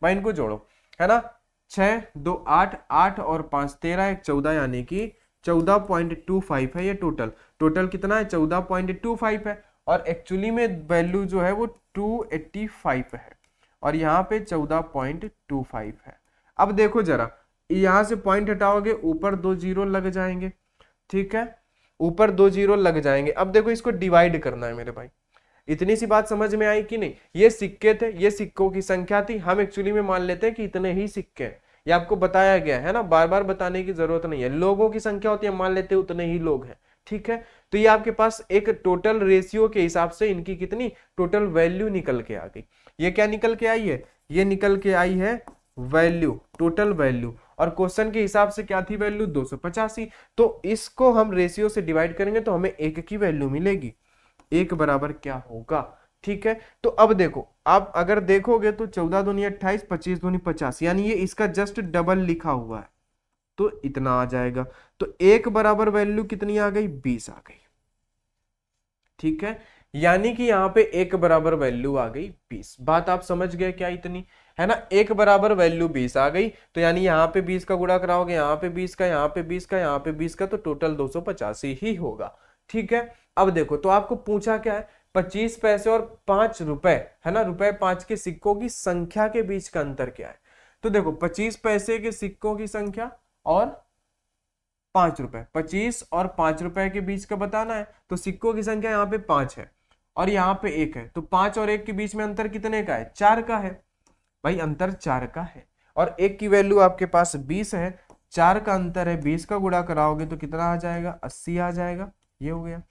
भाई। इनको जोड़ो, है ना, 6 2 8 8 और 5 13 1 14, यानी कि 14.25 है ये टोटल कितना है, 14.25 है। और एक्चुअली में वैल्यू जो है वो 285 है, और यहाँ पे 14.25 है। अब देखो जरा, यहाँ से पॉइंट हटाओगे, ऊपर 2 जीरो लग जाएंगे, ठीक है, ऊपर 2 जीरो लग जाएंगे। अब देखो इसको डिवाइड करना है मेरे भाई। इतनी सी बात समझ में आई कि नहीं। ये सिक्के थे, ये सिक्कों की संख्या थी, हम एक्चुअली में मान लेते हैं कि इतने ही सिक्के हैं, ये आपको बताया गया है ना, बार बार बताने की जरूरत नहीं है। लोगों की संख्या होती है, मान लेते हैं उतने ही लोग हैं, ठीक है। तो ये आपके पास एक टोटल रेशियो के हिसाब से इनकी कितनी टोटल वैल्यू निकल के आ गई। ये क्या निकल के आई है, ये निकल के आई है वैल्यू, टोटल वैल्यू। और क्वेश्चन के हिसाब से क्या थी वैल्यू, 285। तो इसको हम रेशियो से डिवाइड करेंगे तो हमें 1 की वैल्यू मिलेगी। 1 बराबर क्या होगा, ठीक है। तो अब देखो, आप अगर देखोगे तो 14 दूनी 28, 25 दूनी 50, यानी ये इसका जस्ट डबल लिखा हुआ है, तो इतना आ जाएगा। तो एक बराबर वैल्यू कितनी आ गई, 20 आ गई। ठीक है, यानी कि यहाँ पे एक बराबर वैल्यू आ गई 20। बात आप समझ गए क्या इतनी, है ना। एक बराबर वैल्यू 20 आ गई, तो यानी यहाँ पे 20 का गुणा कराओगे, यहाँ पे 20 का, यहाँ पे 20 का, यहाँ पे 20 का, तो टोटल 285 ही होगा। ठीक है, अब देखो, तो आपको पूछा क्या है, 25 पैसे और 5 रुपए, है ना, रुपए 5 के सिक्कों की संख्या के बीच का अंतर क्या है। तो देखो, 25 पैसे के सिक्कों की संख्या और 5 रुपए, 25 और 5 रुपए के बीच का बताना है। तो सिक्कों की संख्या यहाँ पे 5 है और यहाँ पे 1 है, तो 5 और 1 के बीच में अंतर कितने का है, 4 का है। भाई अंतर 4 का है, और 1 की वैल्यू आपके पास 20 है, 4 का अंतर है, 20 का गुणा कराओगे तो कितना आ जाएगा, 80 आ जाएगा। ये हो गया।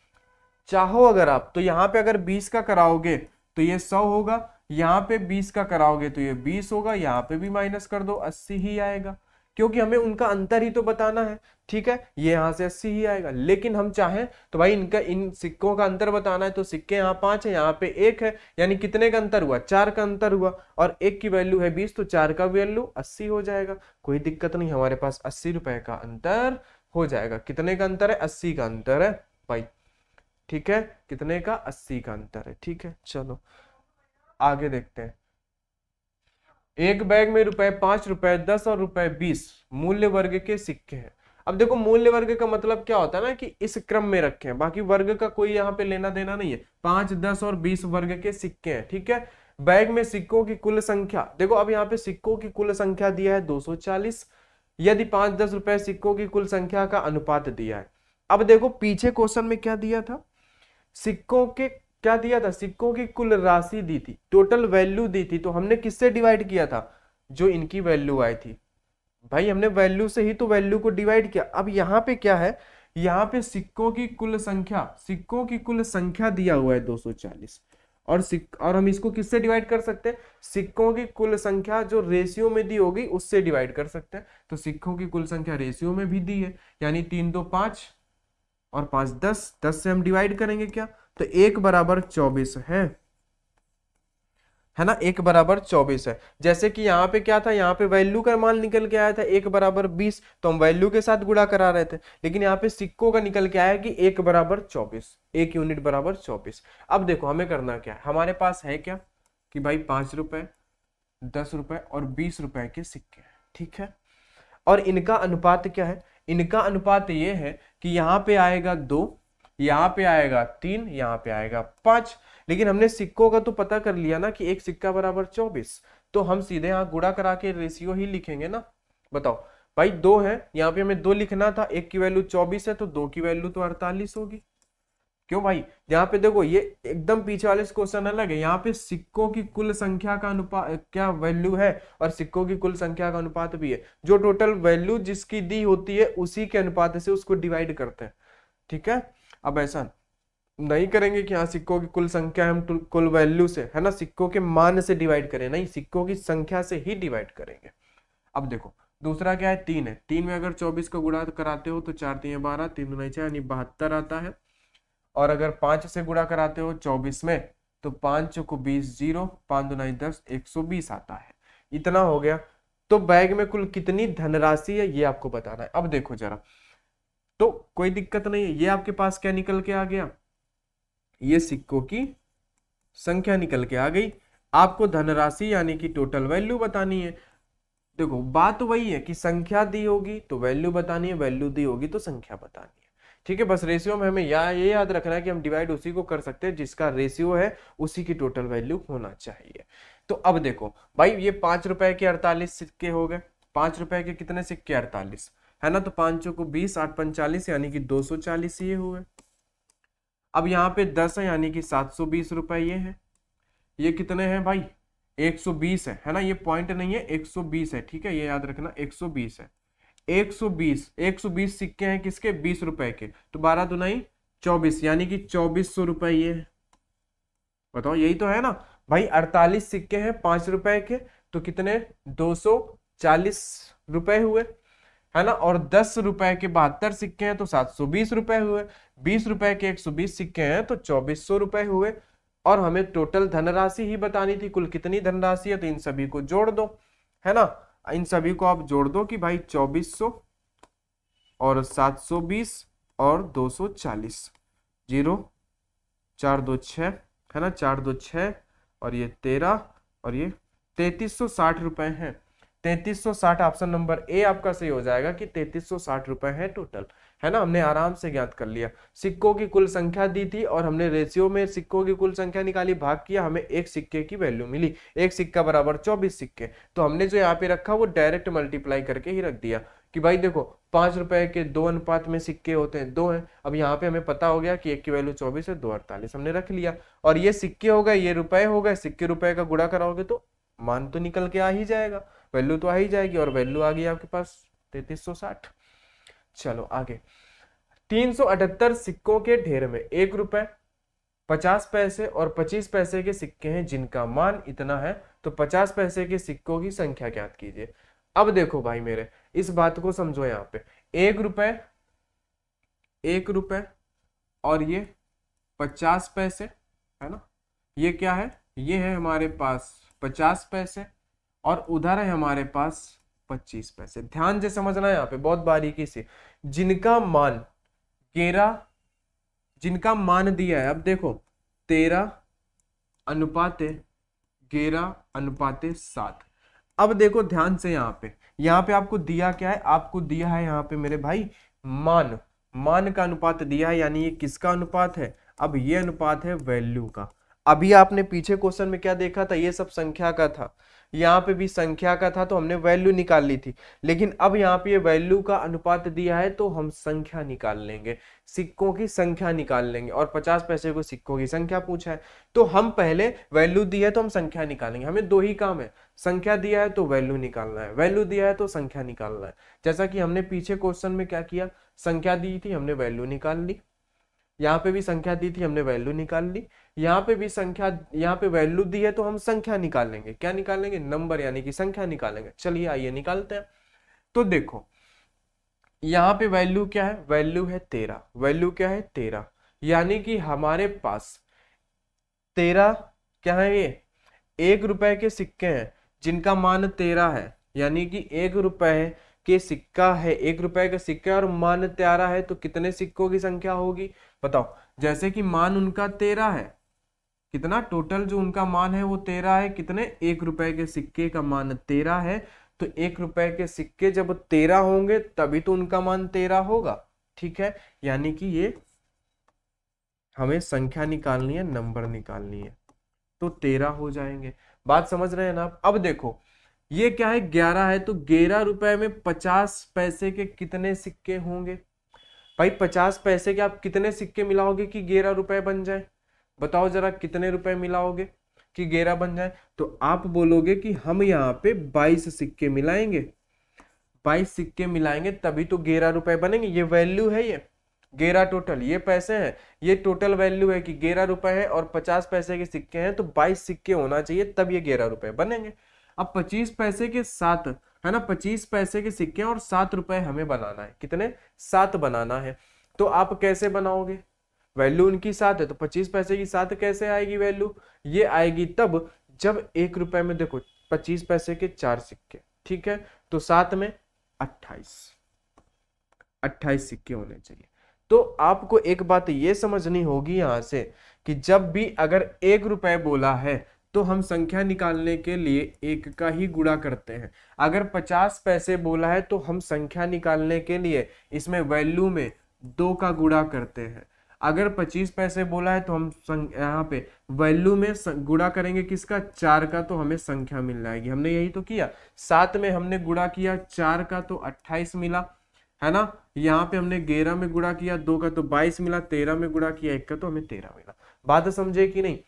चाहो अगर आप, तो यहाँ पे अगर 20 का कराओगे तो ये 100 होगा, यहाँ पे 20 का कराओगे तो ये 20 होगा, यहाँ पे भी माइनस कर दो, 80 ही आएगा, क्योंकि हमें उनका अंतर ही तो बताना है। ठीक है, ये यहाँ से 80 ही आएगा। लेकिन हम चाहें तो भाई इनका, इन सिक्कों का अंतर बताना है, तो सिक्के यहाँ 5 है, यहाँ पे 1 है, यानी कितने का अंतर हुआ, 4 का अंतर हुआ, और 1 की वैल्यू है 20, तो 4 का वैल्यू 80 हो जाएगा। कोई दिक्कत नहीं, हमारे पास 80 रुपए का अंतर हो जाएगा। कितने का अंतर है, 80 का अंतर है भाई। ठीक है, कितने का, 80 का अंतर है। ठीक है, चलो आगे देखते हैं। एक बैग में रुपए 5, रुपए 10 और रुपए 20 मूल्य वर्ग के सिक्के हैं। अब देखो, मूल्य वर्ग का मतलब क्या होता है ना, कि इस क्रम में रखे हैं, बाकी वर्ग का कोई यहाँ पे लेना देना नहीं है। 5, 10 और 20 वर्ग के सिक्के हैं। ठीक है, बैग में सिक्कों की कुल संख्या, देखो अब यहाँ पे सिक्कों की कुल संख्या दिया है 240, यदि 5, 10 रुपए सिक्कों की कुल संख्या का अनुपात दिया है। अब देखो पीछे क्वेश्चन में क्या दिया था, सिक्कों के क्या दिया था, सिक्कों की कुल राशि दी थी, टोटल वैल्यू दी थी, तो हमने किससे डिवाइड किया था, जो इनकी वैल्यू आई थी। भाई हमने वैल्यू से ही तो वैल्यू को डिवाइड किया। अब यहाँ पे क्या है, यहाँ पे सिक्कों की कुल संख्या, सिक्कों की कुल संख्या दिया हुआ है 240, और हम इसको किससे डिवाइड कर सकते हैं, सिक्कों की कुल संख्या जो रेशियो में दी होगी उससे डिवाइड कर सकते हैं। तो सिक्कों की कुल संख्या रेशियो में भी दी है, यानी 3 2 5 और 5 10, 10 से हम डिवाइड करेंगे क्या, तो 1 बराबर 24 है ना, 1 बराबर 24 है। जैसे कि यहाँ पे क्या था, यहाँ पे वैल्यू का मान निकल के आया था 1 बराबर 20, तो हम वैल्यू के साथ गुणा करा रहे थे, लेकिन यहाँ पे सिक्कों का निकल के आया कि 1 बराबर 24, 1 यूनिट बराबर 24। अब देखो हमें करना क्या है, हमारे पास है क्या कि भाई 5 रुपए, 10 रुपए और 20 रुपए के सिक्के हैं। ठीक है, और इनका अनुपात क्या है, इनका अनुपात ये है कि यहाँ पे आएगा 2, यहाँ पे आएगा 3, यहाँ पे आएगा 5। लेकिन हमने सिक्कों का तो पता कर लिया ना कि एक सिक्का बराबर 24, तो हम सीधे यहाँ गुणा करा के रेशियो ही लिखेंगे ना। बताओ भाई 2 है, यहाँ पे हमें 2 लिखना था, 1 की वैल्यू 24 है, तो 2 की वैल्यू तो 48 होगी। क्यों भाई, यहाँ पे देखो ये एकदम पीछे वाले क्वेश्चन अलग है, यहाँ पे सिक्कों की कुल संख्या का अनुपात क्या वैल्यू है, और सिक्कों की कुल संख्या का अनुपात भी है, जो टोटल वैल्यू जिसकी दी होती है उसी के अनुपात से उसको डिवाइड करते हैं। ठीक है, अब ऐसा नहीं करेंगे कि हाँ सिक्कों की कुल संख्या हम कुल वैल्यू से, है ना, सिक्कों के मान से डिवाइड करें, नहीं, सिक्कों की संख्या से ही डिवाइड करेंगे। अब देखो दूसरा क्या है, 3 है, 3 में अगर 24 का गुणा कराते हो तो 4 3 12, 3 9 6 यानी 72 आता है, और अगर 5 से गुणा कराते हो 24 में तो 5 को 20, 0, 5 2 10, 120 आता है। इतना हो गया। तो बैग में कुल कितनी धनराशि है ये आपको बताना है। अब देखो जरा, तो कोई दिक्कत नहीं है, ये आपके पास क्या निकल के आ गया, ये सिक्कों की संख्या निकल के आ गई। आपको धनराशि यानी कि टोटल वैल्यू बतानी है। देखो बात वही है कि संख्या दी होगी तो वैल्यू बतानी है, वैल्यू दी होगी तो संख्या बतानी है। ठीक है, बस रेशियो में हमें ये याद रखना है कि हम डिवाइड उसी को कर सकते हैं जिसका रेशियो है उसी की टोटल वैल्यू होना चाहिए। तो अब देखो भाई, ये 5 रुपए के 48 सिक्के हो गए, 5 रुपए के कितने सिक्के, 48, है ना, तो 5 को 20, 8 45 यानी कि 240 ये हुए। अब यहाँ पे 10 है यानी कि 720 रुपए ये है। ये कितने हैं भाई, 120 है ना, ये पॉइंट नहीं है, 120 है। ठीक है, ये याद रखना 120 है। 120 सिक्के हैं किसके, 20 रुपए के, तो 12 दुनाई 24 यानी कि 2400 रुपए ये है। बताओ यही तो है ना भाई, 48 सिक्के हैं 5 रुपए के, तो कितने, 240 रुपए हुए, है ना, और 10 रुपए के 72 सिक्के हैं तो 720 रुपए हुए, 20 रुपए के 120 सिक्के हैं तो 2400 रुपए हुए। और हमें टोटल धनराशि ही बतानी थी, कुल कितनी धनराशि है, तो इन सभी को जोड़ दो, है ना। इन सभी को आप जोड़ दो कि भाई 2400 और 720 और 240, 0 4 2 6, है ना, 4 2 6 और ये 13 और ये 3360 रुपए हैं। 3360 ऑप्शन नंबर ए आपका सही हो जाएगा कि 3360 रुपए है टोटल, है ना। हमने आराम से ज्ञात कर लिया। सिक्कों की कुल संख्या दी थी और हमने रेशियो में सिक्कों की कुल संख्या निकाली, भाग किया, हमें एक सिक्के की वैल्यू मिली। एक सिक्का बराबर 24 सिक्के। तो हमने जो यहाँ पे रखा वो डायरेक्ट मल्टीप्लाई करके ही रख दिया कि भाई देखो 5 रुपए के 2 अनुपात में सिक्के होते हैं, 2 हैं। अब यहाँ पे हमें पता हो गया कि एक की वैल्यू 24 है, 2 48 हमने रख लिया। और ये सिक्के हो गए, ये रुपए हो गए, सिक्के रुपए का गुणा कराओगे तो मान तो निकल के आ ही जाएगा, वैल्यू तो आ ही जाएगी, और वैल्यू आ गई आपके पास 3360। चलो आगे। 378 सिक्कों के ढेर में 1 रुपए, 50 पैसे और 25 पैसे के सिक्के हैं जिनका मान इतना है, तो 50 पैसे के सिक्कों की संख्या ज्ञात कीजिए। अब देखो भाई मेरे, इस बात को समझो। यहाँ पे 1 रुपए, 1 रुपए और ये 50 पैसे, है ना, ये क्या है, ये है हमारे पास 50 पैसे और उधर है हमारे पास 25 पैसे। ध्यान से समझना है यहाँ पे बहुत बारीकी से। जिनका मान 11, जिनका मान दिया है, अब देखो 13 अनुपाते 11 अनुपाते 7। अब देखो ध्यान से, यहाँ पे आपको दिया क्या है, आपको दिया है यहाँ पे मेरे भाई मान, मान का अनुपात दिया है, यानी ये किसका अनुपात है, अब ये अनुपात है वैल्यू का। अभी आपने पीछे क्वेश्चन में क्या देखा था, ये सब संख्या का था, यहाँ पे भी संख्या का था, तो हमने वैल्यू निकाल ली थी। लेकिन अब यहाँ पे ये वैल्यू का अनुपात दिया है तो हम संख्या निकाल लेंगे, सिक्कों की संख्या निकाल लेंगे। और 50 पैसे को सिक्कों की संख्या पूछा है, तो हम पहले वैल्यू दी है तो हम संख्या निकालेंगे। हमें दो ही काम है, संख्या दिया है तो वैल्यू निकालना है, वैल्यू दिया है तो संख्या निकालना है। जैसा कि हमने पीछे क्वेश्चन में क्या किया, संख्या दी थी हमने वैल्यू निकाल ली, यहाँ पे भी संख्या दी थी हमने वैल्यू निकाल ली, यहाँ पे भी संख्या, यहाँ पे वैल्यू दी है तो हम संख्या निकाल लेंगे। क्या निकालेंगे, नंबर यानी कि संख्या निकालेंगे। चलिए आइए निकालते हैं। तो देखो यहाँ पे वैल्यू क्या है, वैल्यू है 13, वैल्यू क्या है 13, यानी कि हमारे पास 13 क्या है, ये 1 रुपए के सिक्के हैं जिनका मान 13 है, यानी कि 1 रुपए के सिक्का है, 1 रुपए का सिक्का और मान 13 है, तो कितने सिक्कों की संख्या होगी बताओ। जैसे कि मान उनका 13 है, कितना टोटल जो उनका मान है वो 13 है, कितने 1 रुपए के सिक्के का मान 13 है, तो 1 रुपए के सिक्के जब 13 होंगे तभी तो उनका मान 13 होगा, ठीक है। यानी कि ये हमें संख्या निकालनी है, नंबर निकालनी है, तो 13 हो जाएंगे। बात समझ रहे हैं ना आप। अब देखो ये क्या है 11 है, तो 11 रुपए में 50 पैसे के कितने सिक्के होंगे भाई, 50 पैसे के आप कितने सिक्के मिलाओगे कि 11 रुपए बन जाए, बताओ जरा कितने रुपए मिलाओगे कि 11 बन जाए। तो आप बोलोगे कि हम यहाँ पे 22 सिक्के मिलाएंगे, 22 सिक्के मिलाएंगे तभी तो 11 रुपए बनेंगे। ये वैल्यू है, ये 11 टोटल, ये पैसे हैं, ये टोटल वैल्यू है कि 11 रुपए है और 50 पैसे के सिक्के हैं, तो 22 सिक्के होना चाहिए तब ये 11 रुपए बनेंगे। अब 25 पैसे के 7, है ना, 25 पैसे के सिक्के और 7 रुपए हमें बनाना है, कितने 7 बनाना है। तो आप कैसे बनाओगे, वैल्यू उनकी 7 है तो 25 पैसे की 7 कैसे आएगी वैल्यू, ये आएगी तब जब 1 रुपए में देखो 25 पैसे के 4 सिक्के, ठीक है, तो 7 में 28 सिक्के होने चाहिए। तो आपको एक बात ये समझनी होगी यहां से कि जब भी अगर 1 रुपए बोला है तो हम संख्या निकालने के लिए 1 का ही गुणा करते हैं। अगर 50 पैसे बोला है तो हम संख्या निकालने के लिए इसमें वैल्यू में 2 का गुणा करते हैं। अगर 25 पैसे बोला है तो हम यहाँ पे वैल्यू में गुणा करेंगे किसका, 4 का, तो हमें संख्या मिल जाएगी। हमने यही तो किया, 7 में हमने गुणा किया 4 का तो 28 मिला, है ना। यहाँ पे हमने 11 में गुणा किया 2 का तो 22 मिला, 13 में गुणा किया 1 का तो हमें 13 मिला। बात समझे कि नहीं।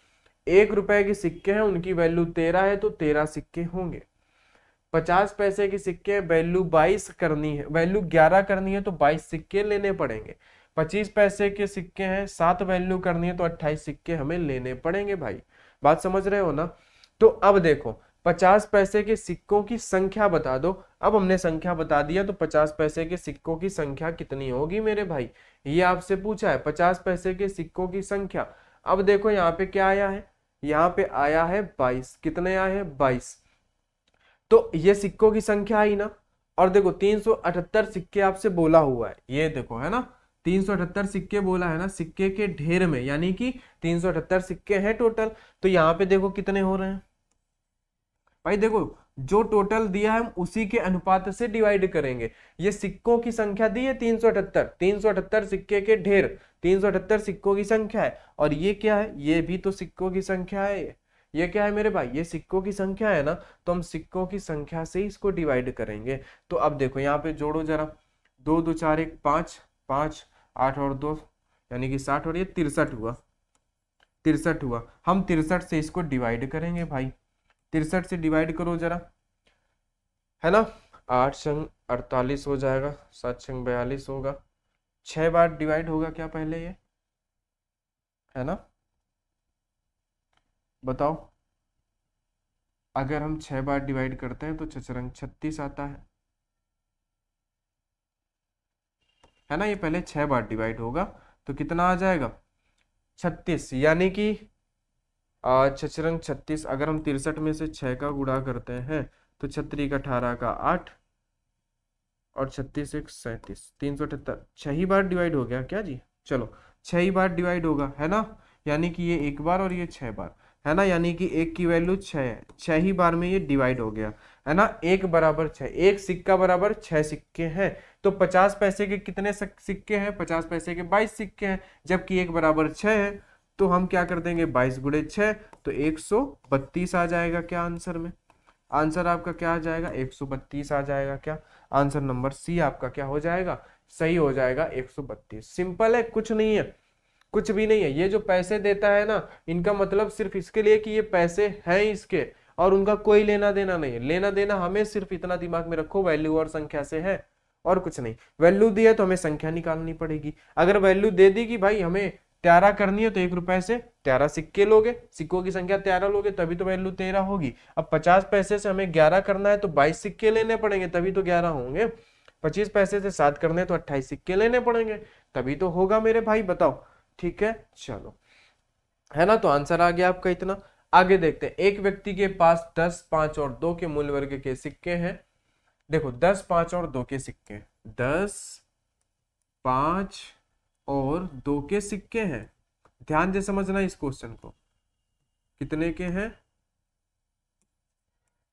1 रुपए के सिक्के हैं, उनकी वैल्यू 13 है तो 13 सिक्के होंगे। 50 पैसे के सिक्के वैल्यू 22 करनी है, वैल्यू 11 करनी है तो 22 सिक्के लेने पड़ेंगे। 25 पैसे के सिक्के हैं, 7 वैल्यू करनी है तो 28 सिक्के हमें लेने पड़ेंगे भाई। बात समझ रहे हो ना। तो अब देखो 50 पैसे के सिक्कों की संख्या बता दो। अब हमने संख्या बता दिया तो 50 पैसे के सिक्कों की संख्या कितनी होगी मेरे भाई, ये आपसे पूछा है 50 पैसे के सिक्कों की संख्या। अब देखो यहाँ पे क्या आया है, यहाँ पे आया है 22। कितने आए हैं? 22। तो ये सिक्कों की संख्या आई ना। और देखो 378 सिक्के आपसे बोला हुआ है, ये देखो है ना, 378 सिक्के बोला है ना, सिक्के के ढेर में, यानी कि 378 सिक्के हैं टोटल। तो यहाँ पे देखो कितने हो रहे हैं भाई, देखो जो टोटल दिया है हम उसी के अनुपात से डिवाइड करेंगे। ये सिक्कों की संख्या दी है 378, 378 सिक्के के ढेर, 378 सिक्कों की संख्या है। और ये क्या है? ये भी तो सिक्कों की संख्या है। ये क्या है मेरे भाई? ये सिक्कों की संख्या है ना, तो हम सिक्कों की संख्या से ही इसको डिवाइड करेंगे। तो अब देखो यहाँ पे जोड़ो जरा, 2 2 4 1 5, 5 8 और 2 यानी कि 60, और ये 63 हुआ, 63 हुआ। हम 63 से इसको डिवाइड करेंगे भाई, 63 से डिवाइड करो जरा, है ना। 8 संग 48 हो जाएगा, 7 संग 42 होगा, 6 बार डिवाइड होगा क्या पहले ये, है ना? बताओ, अगर हम 6 बार डिवाइड करते हैं तो 6 36 आता है ना। ये पहले 6 बार डिवाइड होगा तो कितना आ जाएगा? 36, यानी कि 6 36। अगर हम 63 में से 6 का गुणा करते हैं तो 6 18 का 8 और 36 1 37, 378, 6 ही बार डिवाइड हो गया क्या जी? चलो 6 ही बार डिवाइड होगा, है ना। यानी कि ये 1 बार और ये 6 बार, है ना। यानी कि 1 की वैल्यू 6 है, 6 ही बार में ये डिवाइड हो गया, है ना। 1 बराबर 6, एक सिक्का बराबर 6 सिक्के हैं। तो 50 पैसे के कितने सिक्के हैं? 50 पैसे के 22 सिक्के हैं, जबकि 1 बराबर 6 है। तो हम क्या कर देंगे? 22 गुणे 6, तो 132 आ जाएगा क्या आंसर में? आंसर आपका क्या आ जाएगा? 132 आ जाएगा क्या? आंसर नंबर सी आपका क्या हो जाएगा? सही हो जाएगा, 132। सिंपल है, कुछ नहीं है, कुछ भी नहीं है। ये जो पैसे देता है ना, इनका मतलब सिर्फ इसके लिए कि ये पैसे हैं इसके, और उनका कोई लेना देना नहीं है। लेना देना हमें सिर्फ इतना दिमाग में रखो, वैल्यू और संख्या से है, और कुछ नहीं। वैल्यू दी है तो हमें संख्या निकालनी पड़ेगी। अगर वैल्यू दे दी कि भाई हमें 13 करनी है, तो 1 रुपए से 13 सिक्के लोगे, सिक्कों की संख्या 13 लोगे, तभी तो वैल्यू 13 होगी। अब 50 पैसे से हमें 11 करना है तो 22 सिक्के लेने पड़ेंगे, तभी तो 11 होंगे। 25 पैसे से 7 करने तो 28 सिक्के लेने पड़ेंगे, तभी तो होगा मेरे भाई। बताओ, ठीक है, चलो, है ना। तो आंसर आ गया आपका इतना। आगे देखते हैं, एक व्यक्ति के पास 10, 5 और 2 के मूल वर्ग के सिक्के हैं। देखो 10, 5 और 2 के सिक्के, 10, 5 और 2 के सिक्के हैं। ध्यान से समझना इस क्वेश्चन को, कितने के हैं?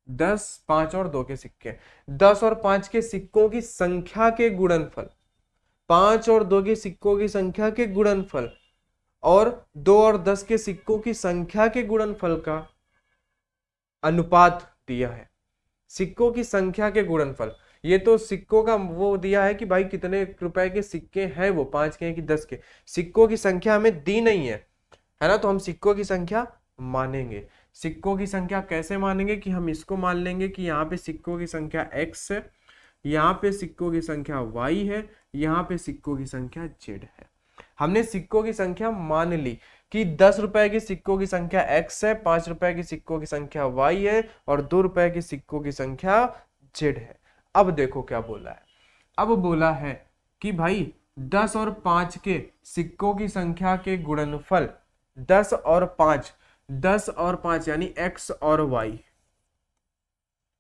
10, 5 और 2 के सिक्के। 10 और 5 के सिक्कों की संख्या के गुणनफल, 5 और 2 के सिक्कों की संख्या के गुणनफल और 2 और 10 के सिक्कों की संख्या के गुणनफल का अनुपात दिया है। सिक्कों की संख्या के गुणनफल, ये तो सिक्कों का वो दिया है कि भाई कितने रुपए के सिक्के हैं, वो 5 के हैं कि 10 के। सिक्कों की संख्या हमें दी नहीं है ना। तो हम सिक्कों की संख्या मानेंगे। सिक्कों की संख्या कैसे मानेंगे? कि हम इसको मान लेंगे कि यहाँ पे सिक्कों की संख्या x है, यहाँ पे सिक्कों की संख्या y है, यहाँ पे सिक्कों की संख्या z है। हमने सिक्कों की संख्या मान ली कि 10 रुपए के सिक्कों की संख्या x है, 5 रुपए के सिक्कों की संख्या y है, और 2 रुपए के सिक्कों की संख्या z है। अब देखो क्या बोला है। अब बोला है कि भाई 10 और 5 के सिक्कों की संख्या के गुणनफल, 10 और 5, 10 और 5 यानी x और y,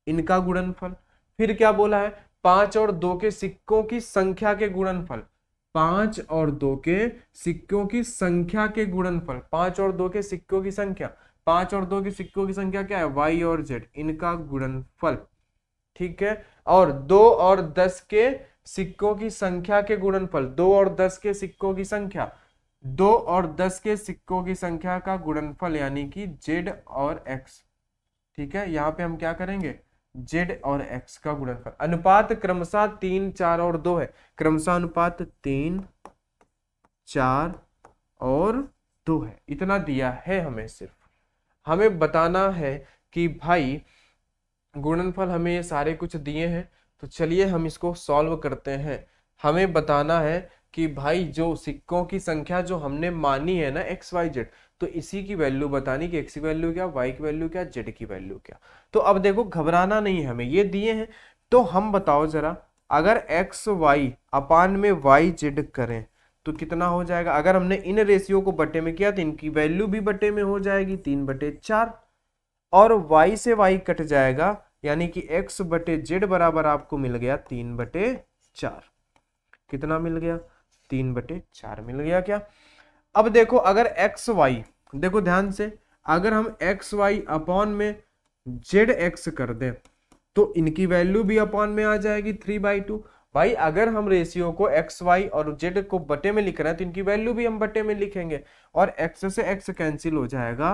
इनका गुणनफल। फिर क्या बोला है? 5 और 2 के सिक्कों की संख्या के गुणनफल, 5 और 2 के सिक्कों की संख्या के गुणनफल, 5 और 2 के सिक्कों की संख्या, 5 और 2 के सिक्कों की संख्या क्या है? y और z, इनका गुणनफल, ठीक है। और 2 और 10 के सिक्कों की संख्या के गुणनफल, 2 और 10 के सिक्कों की संख्या, 2 और 10 के सिक्कों की संख्या का गुणनफल, यानी कि z और x, ठीक है। यहाँ पे हम क्या करेंगे? z और x का गुणनफल। अनुपात क्रमशः 3, 4 और 2 है, क्रमशः अनुपात 3, 4 और 2 है। इतना दिया है हमें, सिर्फ हमें बताना है कि भाई गुणनफल हमें ये सारे कुछ दिए हैं। तो चलिए हम इसको सॉल्व करते हैं। हमें बताना है कि भाई जो सिक्कों की संख्या जो हमने मानी है ना एक्स वाई जेड, तो इसी की वैल्यू बतानी कि एक्स की वैल्यू क्या, वाई की वैल्यू क्या, जेड की वैल्यू क्या। तो अब देखो घबराना नहीं है, हमें ये दिए हैं। तो हम बताओ जरा, अगर एक्स वाई अपान में वाई जेड करें तो कितना हो जाएगा, अगर हमने इन रेशियो को बटे में किया तो इनकी वैल्यू भी बटे में हो जाएगी 3/4, और y से y कट जाएगा, यानी कि x बटे जेड बराबर आपको मिल गया 3/4। कितना मिल गया, 3/4 मिल गया क्या। अब देखो अगर x y, देखो ध्यान से, अगर हम x y अपॉन में जेड एक्स कर दें तो इनकी वैल्यू भी अपॉन में आ जाएगी 3/2। भाई अगर हम रेशियो को एक्स वाई और जेड को बटे में लिख रहे हैं तो इनकी वैल्यू भी हम बटे में लिखेंगे, और एक्स से एक्स कैंसिल हो जाएगा,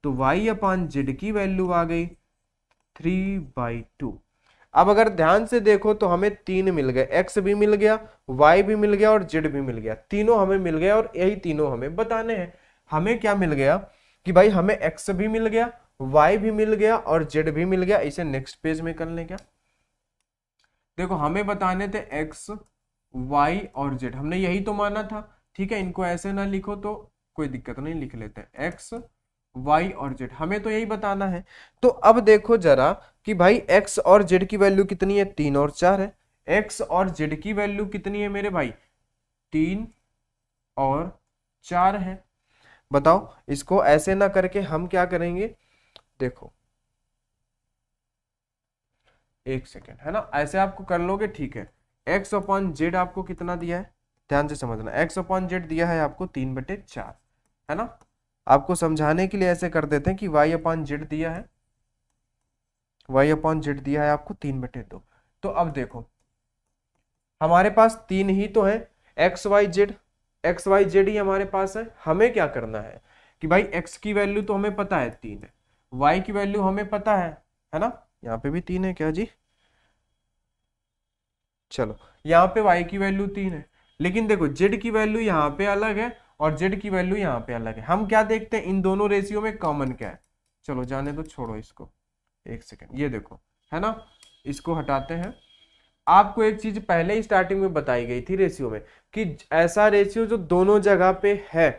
तो y अपॉन जेड की वैल्यू आ गई 3/2। अब अगर ध्यान से देखो तो हमें 3 मिल गए, x भी मिल गया, y भी मिल गया और z भी मिल गया, तीनों हमें मिल गया, और यही तीनों हमें बताने हैं। हमें क्या मिल गया कि भाई हमें x भी मिल गया, y भी मिल गया और z भी मिल गया। इसे नेक्स्ट पेज में कर लें क्या। देखो हमें बताने थे x y और z, हमने यही तो माना था, ठीक है। इनको ऐसे ना लिखो तो कोई दिक्कत नहीं, लिख लेते हैं x y और z, हमें तो यही बताना है। तो अब देखो जरा कि भाई x और z की वैल्यू कितनी है, 3 और 4 है। x और z की वैल्यू कितनी है मेरे भाई, 3 और 4 है। बताओ, इसको ऐसे ना करके हम क्या करेंगे, देखो एक सेकेंड, है ना, ऐसे आपको कर लोगे, ठीक है। x अपॉन जेड आपको कितना दिया है, ध्यान से समझना, x अपॉन जेड दिया है आपको 3/4, है ना। आपको समझाने के लिए ऐसे कर देते हैं कि y अपॉन जेड दिया है, y अपॉन जेड दिया है आपको 3/2। तो अब देखो हमारे पास 3 ही तो है, एक्स वाई जेड ही हमारे पास है। हमें क्या करना है कि भाई x की वैल्यू तो हमें पता है 3 है, y की वैल्यू हमें पता है ना, यहाँ पे भी 3 है क्या जी, चलो यहाँ पे y की वैल्यू 3 है, लेकिन देखो z की वैल्यू यहाँ पे अलग है और z की वैल्यू यहाँ पे अलग है। हम क्या देखते हैं, इन दोनों रेशियो में कॉमन क्या है। चलो जाने दो, छोड़ो इसको, एक सेकेंड, ये देखो, है ना, इसको हटाते हैं। आपको एक चीज पहले ही स्टार्टिंग में बताई गई थी रेशियो में, कि ऐसा रेशियो जो दोनों जगह पे है,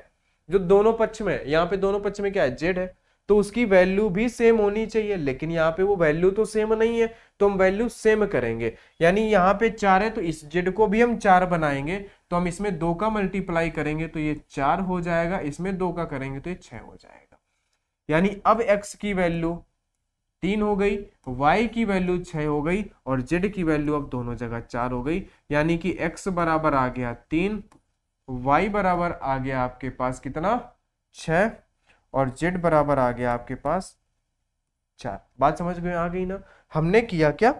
जो दोनों पक्ष में, यहाँ पे दोनों पक्ष में क्या है, जेड है, तो उसकी वैल्यू भी सेम होनी चाहिए, लेकिन यहाँ पे वो वैल्यू तो सेम नहीं है, तो हम वैल्यू सेम करेंगे। यानी यहाँ पे 4 है तो इस जेड को भी हम 4 बनाएंगे, तो हम इसमें 2 का मल्टीप्लाई करेंगे तो ये 4 हो जाएगा, इसमें 2 का करेंगे तो ये 6 हो जाएगा। यानी अब x की वैल्यू 3 हो गई, y की वैल्यू 6 हो गई और z की वैल्यू अब दोनों जगह 4 हो गई। यानी कि x बराबर आ गया 3, y बराबर आ गया आपके पास कितना, 6, और z बराबर आ गया आपके पास 4। बात समझ में आ गई ना। हमने किया क्या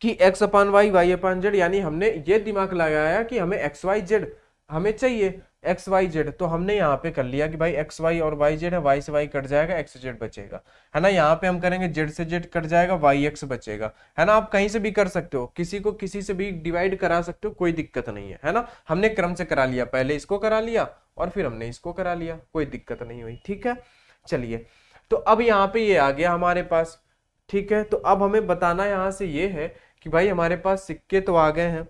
कि x अपान y अपान z, यानी हमने ये दिमाग लगाया कि हमें x y z हमें चाहिए, एक्स वाई जेड, तो हमने यहाँ पे कर लिया कि भाई एक्स वाई और वाई जेड है, वाई से वाई कट जाएगा, एक्स जेड बचेगा, है ना। यहाँ पे हम करेंगे जेड से जेड कट जाएगा, वाई एक्स बचेगा, है ना। आप कहीं से भी कर सकते हो, किसी को किसी से भी डिवाइड करा सकते हो, कोई दिक्कत नहीं है ना। हमने क्रम से करा लिया, पहले इसको करा लिया और फिर हमने इसको करा लिया, कोई दिक्कत नहीं हुई, ठीक है। चलिए, तो अब यहाँ पे ये आ गया हमारे पास, ठीक है। तो अब हमें बताना यहाँ से ये है कि भाई हमारे पास सिक्के तो आ गए हैं,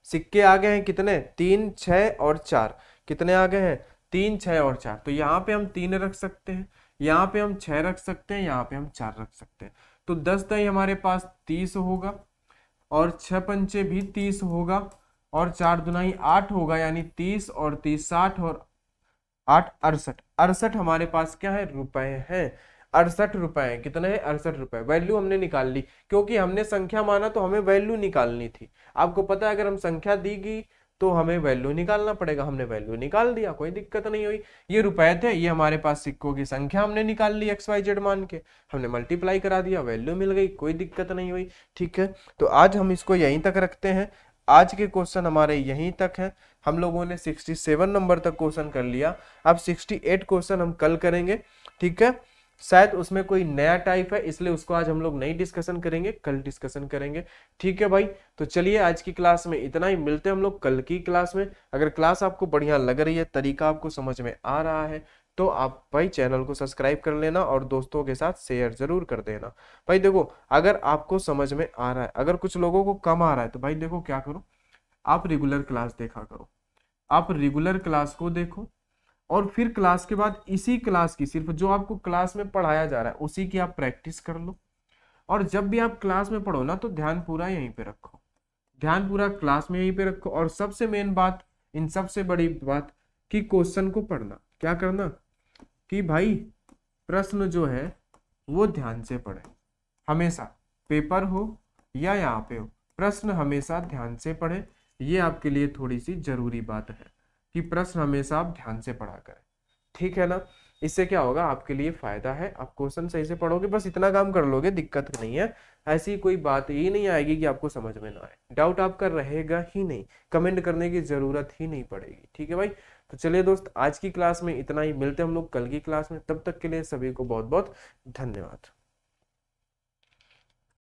सिक्के आ गए हैं कितने, 3, 6 और 4, कितने आ गए हैं, 3, 6 और 4। तो यहाँ पे हम 3 रख सकते हैं, यहाँ पे हम 6 रख सकते हैं, यहाँ पे हम 4 रख सकते हैं। तो 10 दही हमारे पास 30 होगा, और 6 पंचे भी 30 होगा, और 4 दुनाई 8 होगा, यानी 30 और 30 60 और 8 68, 68 हमारे पास क्या है, रुपए हैं। 68 रुपए हैं, कितने हैं, 68 रुपए। वैल्यू हमने निकाल ली, क्योंकि हमने संख्या माना तो हमें वैल्यू निकालनी थी। आपको पता है अगर हम संख्या दी गई तो हमें वैल्यू निकालना पड़ेगा, हमने वैल्यू निकाल दिया, कोई दिक्कत नहीं हुई। ये रुपए थे, ये हमारे पास सिक्कों की संख्या हमने निकाल ली एक्स वाई जेड मान के, हमने मल्टीप्लाई करा दिया, वैल्यू मिल गई, कोई दिक्कत नहीं हुई, ठीक है। तो आज हम इसको यहीं तक रखते हैं, आज के क्वेश्चन हमारे यहीं तक है। हम लोगों ने 67 नंबर तक क्वेश्चन कर लिया, अब 68 क्वेश्चन हम कल करेंगे, ठीक है। शायद उसमें कोई नया टाइप है, इसलिए उसको आज हम लोग नहीं डिस्कशन करेंगे, कल डिस्कशन करेंगे, ठीक है भाई। तो चलिए आज की क्लास में इतना ही, मिलते हैं हम लोग कल की क्लास में। अगर क्लास आपको बढ़िया लग रही है, तरीका आपको समझ में आ रहा है, तो आप भाई चैनल को सब्सक्राइब कर लेना और दोस्तों के साथ शेयर जरूर कर देना। भाई देखो, अगर आपको समझ में आ रहा है, अगर कुछ लोगों को कम आ रहा है, तो भाई देखो क्या करो, आप रेगुलर क्लास देखा करो, आप रेगुलर क्लास को देखो, और फिर क्लास के बाद इसी क्लास की, सिर्फ जो आपको क्लास में पढ़ाया जा रहा है उसी की आप प्रैक्टिस कर लो। और जब भी आप क्लास में पढ़ो ना, तो ध्यान पूरा यहीं पे रखो, ध्यान पूरा क्लास में यहीं पे रखो। और सबसे मेन बात, इन सबसे बड़ी बात कि क्वेश्चन को पढ़ना, क्या करना कि भाई प्रश्न जो है वो ध्यान से पढ़े। हमेशा पेपर हो या यहाँ पे हो, प्रश्न हमेशा ध्यान से पढ़े। ये आपके लिए थोड़ी सी जरूरी बात है कि प्रश्न हमेशा आप ध्यान से पढ़ा करें, ठीक है ना। इससे क्या होगा, आपके लिए फायदा है। आप क्वेश्चन सही से पढ़ोगे, बस इतना काम कर लोगे, दिक्कत नहीं है। ऐसी कोई बात ही नहीं आएगी कि आपको समझ में ना आए, डाउट आपका रहेगा ही नहीं, कमेंट करने की जरूरत ही नहीं पड़ेगी, ठीक है भाई। तो चलिए दोस्त, आज की क्लास में इतना ही, मिलते हैं हम लोग कल की क्लास में। तब तक के लिए सभी को बहुत बहुत धन्यवाद।